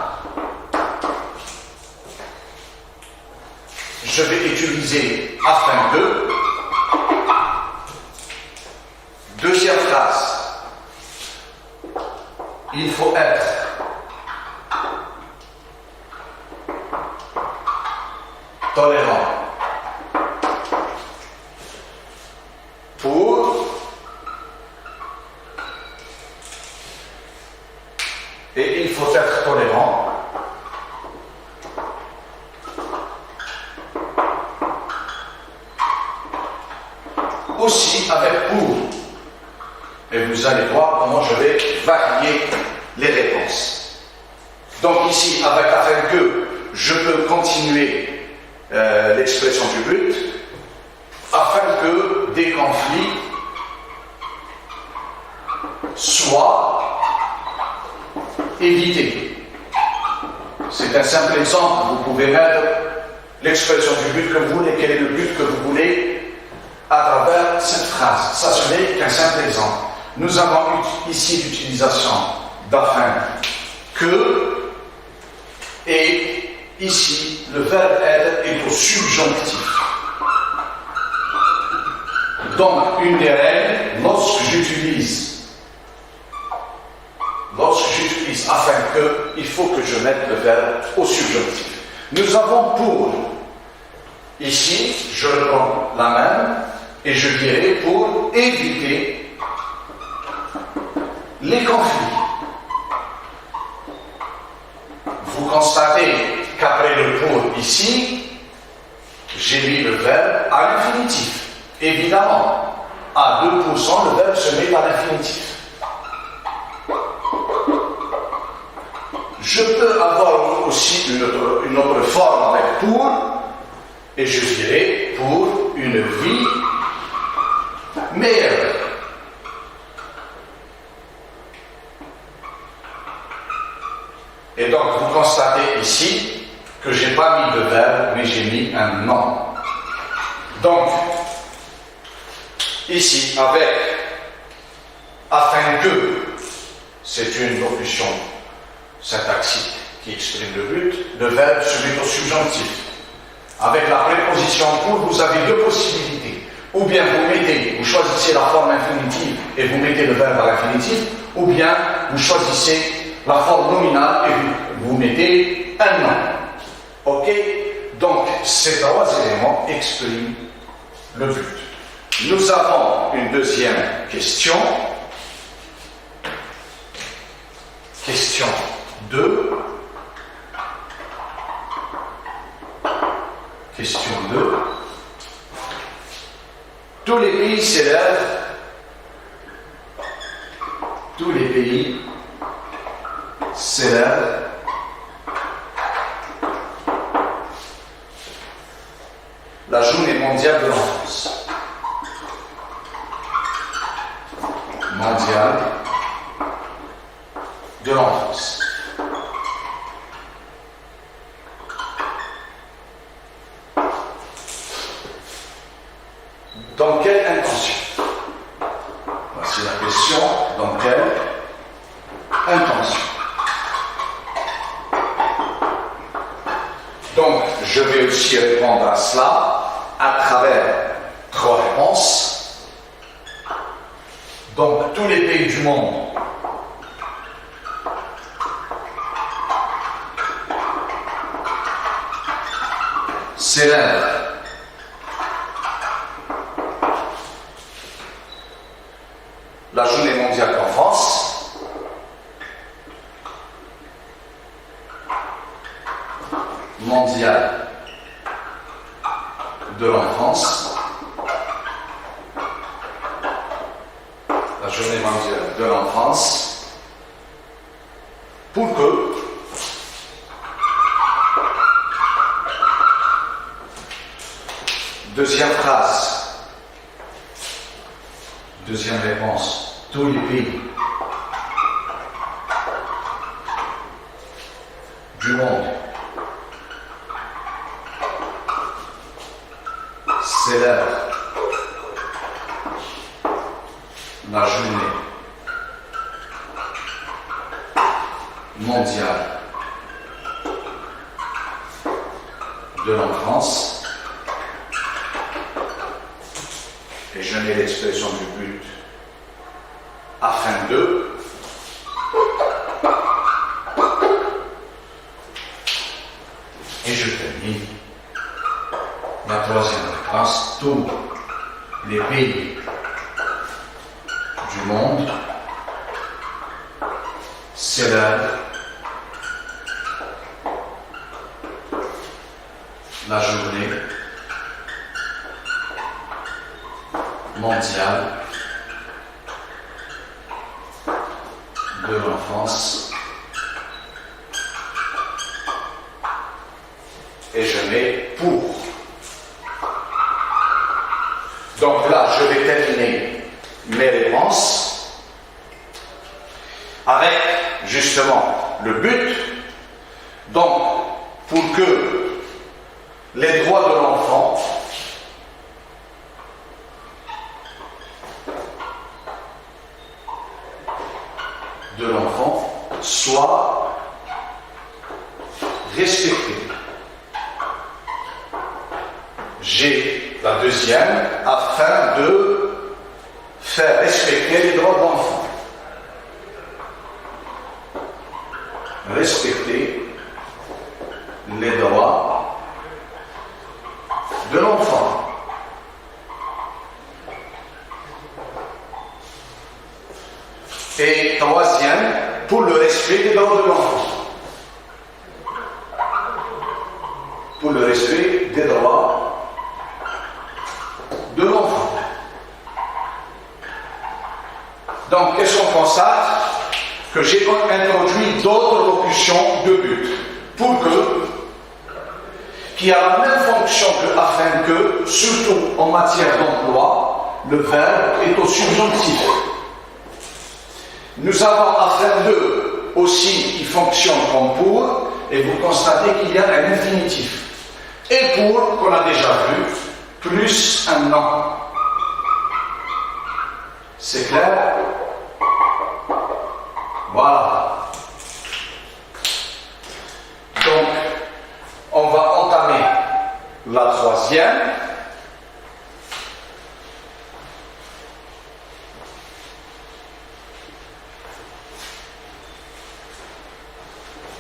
Speaker 1: Je vais utiliser afin que. Deuxième phrase. Il faut être tolérant pour et il faut être tolérant aussi avec pour. Et vous allez voir comment je vais varier les réponses. Donc ici, avec afin que, je peux continuer l'expression du but, afin que des conflits éviter. C'est un simple exemple. Vous pouvez mettre l'expression du but que vous voulez, quel est le but que vous voulez à travers cette phrase. Ça, ce n'est qu'un simple exemple. Nous avons ici l'utilisation d'afin que, et ici, le verbe être est au subjonctif. Donc, une des règles, lorsque j'utilise afin que, il faut que je mette le verbe au subjonctif. Nous avons pour, ici, je reprends la même, et je dirais pour éviter les conflits. Vous constatez qu'après le pour ici, j'ai mis le verbe à l'infinitif. Évidemment, à 2%, le verbe se met à l'infinitif. Je peux avoir aussi une autre forme avec pour, et je dirais pour une vie meilleure. Et donc, vous constatez ici que je n'ai pas mis de verbe, mais j'ai mis un nom. Donc, ici, avec afin que, c'est une locution syntaxique qui exprime le but, le verbe se met au subjonctif. Avec la préposition pour, vous avez deux possibilités. Ou bien vous choisissez la forme infinitive et vous mettez le verbe à l'infinitif, ou bien vous choisissez la forme nominale et vous mettez un nom. Ok? Donc, ces trois éléments expriment le but. Nous avons une deuxième question. Question 2. Question 2. Tous les pays célèbrent la journée mondiale de l'enfance. Mondiale de l'enfance. Dans quelle intention? Voici la question. Dans quelle intention? Donc, je vais aussi répondre à cela à travers trois réponses. Donc, tous les pays du monde célèbrent la journée mondiale de l'enfance. Mondiale de l'enfance. La journée mondiale de l'enfance. Pour que deuxième phrase, deuxième réponse, tous les pays du monde célèbrent la journée mondiale de l'enfance. Et je mets l'expression du but afin de. Et je termine la troisième réponse. Tous les pays du monde célèbrent la journée mondiale de l'enfance. Et je mets pour. Donc là, je vais terminer mes réponses avec justement le but. Donc, pour que les droits de l'enfant soient respectés. J'ai la deuxième, afin de faire respecter les droits de l'enfant. Respecter les droits de l'enfant. Et troisième, pour le respect des droits de l'enfant. Pour le respect des droits de l'enfant. Donc, qu'est-ce qu'on constate? Que j'ai introduit d'autres locutions de but. Pour que, qui a la même fonction que afin que, surtout en matière d'emploi, le verbe est au subjonctif. Nous avons afin de aussi qui fonctionne comme pour, et vous constatez qu'il y a un infinitif. Et pour, qu'on a déjà vu, plus un nom. C'est clair? Voilà. Donc, on va entamer la troisième.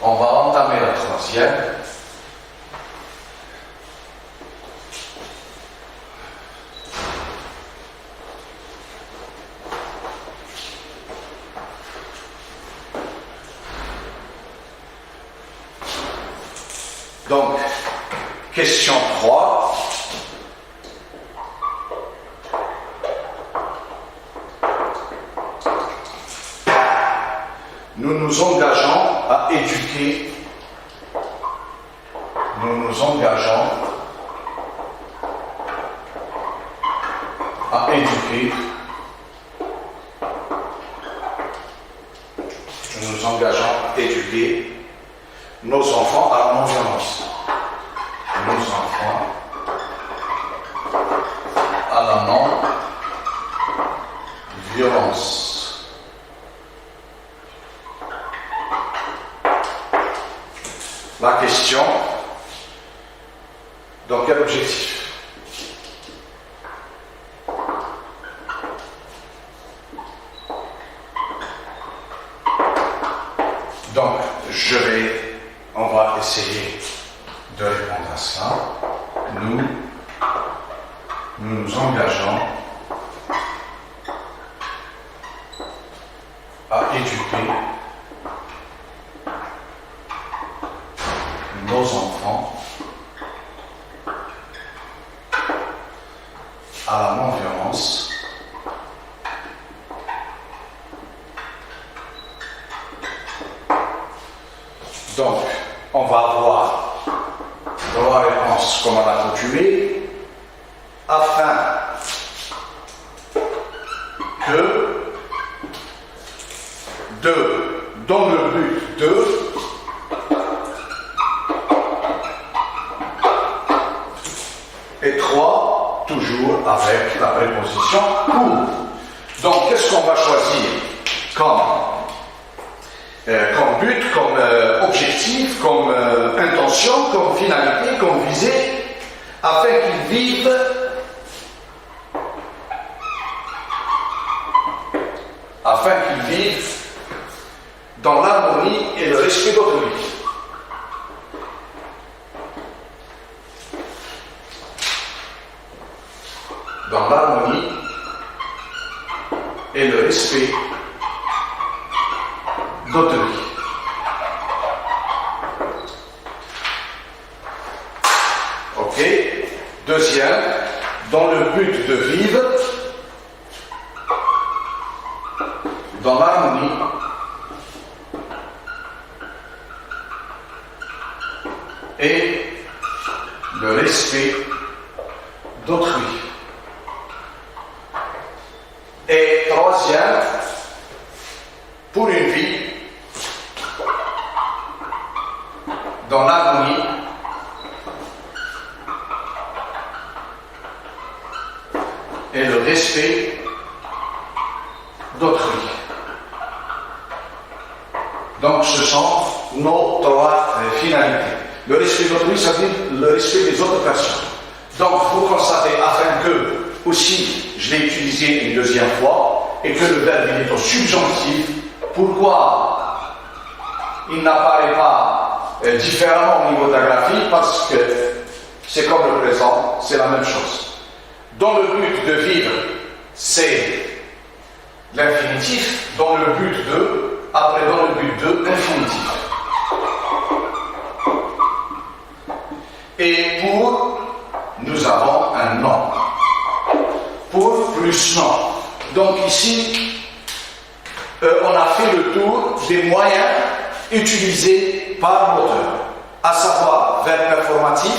Speaker 1: On va entamer la troisième. Donc, question 3. Nous nous engageons à éduquer. Nous nous engageons à éduquer. Nous nous engageons à éduquer nos enfants à la non-violence. Nos enfants à la non-violence. La question, dans quel objectif? Donc, on va essayer de répondre à ça. Nous nous engageons à éduquer nos enfants à la non-violence. Donc, on va avoir dans la réponse comme à l'accoutumée, afin que dans le but de et 3, toujours avec la préposition pour. Donc, qu'est-ce qu'on va choisir comme but, comme objectif, comme intention, comme finalité, comme visée, afin qu'ils vivent dans l'harmonie et le respect d'autrui. Dans l'harmonie et le respect d'autrui. Ok. Deuxième, dans le but de vivre dans l'harmonie et le respect d'autrui. Et troisième, pour une vie dans l'harmonie et le respect d'autrui. Donc ce sont nos trois finalités. Le respect d'autrui, ça veut dire le respect des autres personnes. Donc vous constatez, afin que, aussi, je l'ai utilisé une deuxième fois, et que le verbe est au subjonctif, pourquoi il n'apparaît pas différemment au niveau de la graphie? Parce que c'est comme le présent, c'est la même chose. Dans le but de vivre, c'est l'infinitif, dans le but de, après dans le but de, l'infinitif. Et pour, nous avons un nom. Pour plus nom. Donc ici, on a fait le tour des moyens utilisés par l'auteur, à savoir verbe performatif,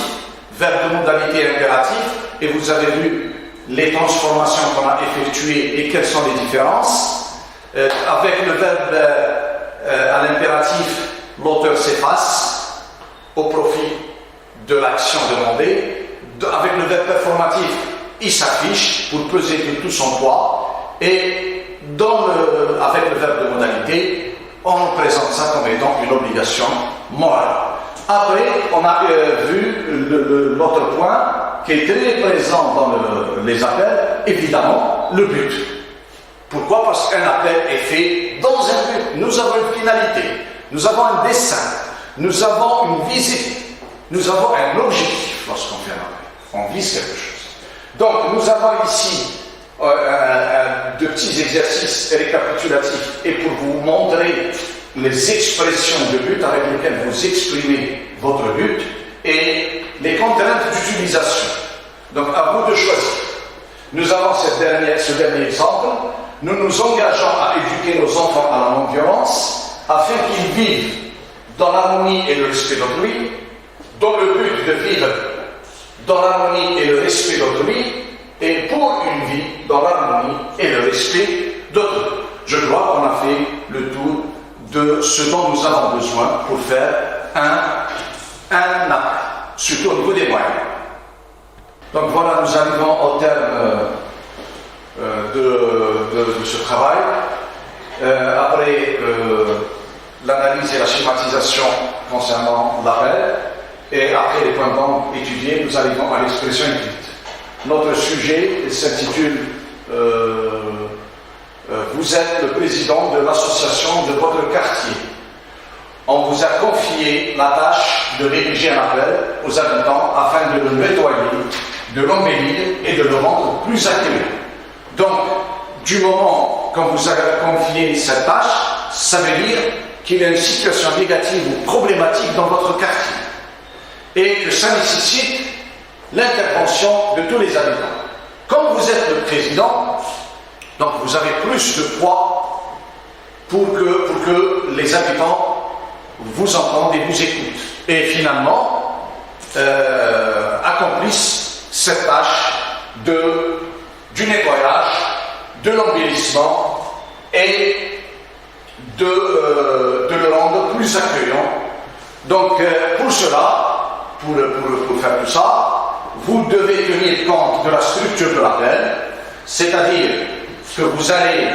Speaker 1: verbe de modalité impératif, et vous avez vu les transformations qu'on a effectuées et quelles sont les différences. Avec le verbe à l'impératif, l'auteur s'efface au profit de l'action demandée. Avec le verbe performatif, il s'affiche pour peser de tout son poids. Et avec le verbe de modalité, on présente ça comme étant une obligation morale. Après, on a vu l'autre point qui est très présent dans les appels, évidemment, le but. Pourquoi? Parce qu'un appel est fait dans un but. Nous avons une finalité, nous avons un dessein, nous avons une visée, nous avons un objectif lorsqu'on fait un appel. On vise quelque chose. Donc, nous avons ici de petits exercices récapitulatifs et pour vous montrer les expressions de but avec lesquelles vous exprimez votre but et les contraintes d'utilisation. Donc, à vous de choisir. Nous avons ce dernier exemple. Nous nous engageons à éduquer nos enfants à la non-violence afin qu'ils vivent dans l'harmonie et le respect d'autrui, dans le but de vivre dans l'harmonie et le respect d'autrui, et pour une vie dans l'harmonie et le respect d'autrui. Je crois qu'on a fait le tour de ce dont nous avons besoin pour faire un appel, surtout au niveau des moyens. Donc voilà, nous arrivons au terme de ce travail. Après l'analyse et la schématisation concernant l'appel, et après les points d'ordre étudiés, nous arrivons à l'expression écrite. Notre sujet s'intitule vous êtes le président de l'association de votre quartier. On vous a confié la tâche de rédiger un appel aux habitants afin de le nettoyer, de l'embellir et de le rendre plus accueillant. Donc, du moment qu'on vous a confié cette tâche, ça veut dire qu'il y a une situation négative ou problématique dans votre quartier et que ça nécessite l'intervention de tous les habitants. Comme vous êtes le président, donc vous avez plus de poids pour que les habitants vous entendent et vous écoutent. Et finalement, accomplissent cette tâche du nettoyage, de l'embellissement et de le rendre plus accueillant. Donc pour cela, pour faire tout ça, vous devez tenir compte de la structure de l'appel, c'est-à-dire que vous allez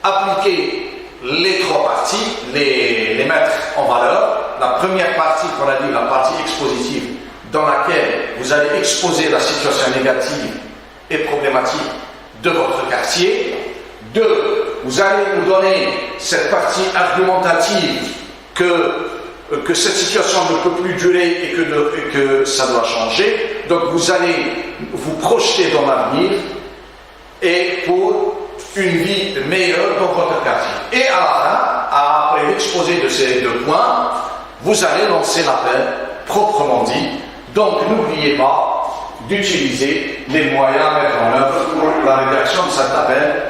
Speaker 1: appliquer les trois parties, les mettre en valeur. La première partie, qu'on a dit, la partie expositive, dans laquelle vous allez exposer la situation négative et problématique de votre quartier. Deux, vous allez nous donner cette partie argumentative que cette situation ne peut plus durer et que ça doit changer. Donc vous allez vous projeter dans l'avenir et pour une vie meilleure dans votre quartier. Et à la fin, après l'exposé de ces deux points, vous allez lancer l'appel proprement dit. Donc n'oubliez pas d'utiliser les moyens à mettre en œuvre pour la rédaction de cet appel.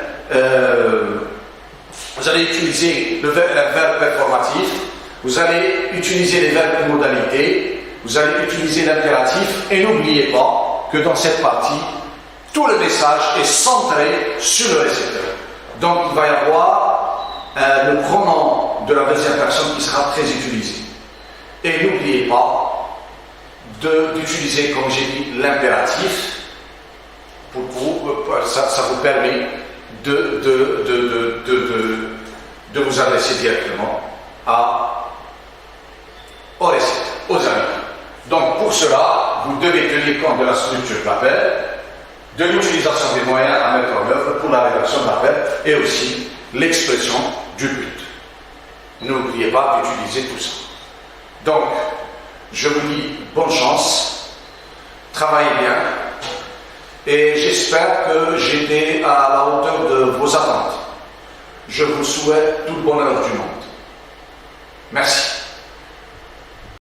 Speaker 1: Vous allez utiliser le verbe performatif, vous allez utiliser les verbes de modalité, vous allez utiliser l'impératif, et n'oubliez pas que dans cette partie, tout le message est centré sur le récepteur. Donc il va y avoir le pronom de la deuxième personne qui sera très utilisé. Et n'oubliez pas d'utiliser, comme j'ai dit, l'impératif. Ça vous permet de vous adresser directement aux recettes, aux amis. Donc pour cela, vous devez tenir compte de la structure de l'appel, de l'utilisation des moyens à mettre en œuvre pour la rédaction de l'appel et aussi l'expression du but. N'oubliez pas d'utiliser tout ça. Donc, je vous dis bonne chance, travaillez bien et j'espère que j'étais à la hauteur de vos attentes. Je vous souhaite tout le bonheur du monde. Merci.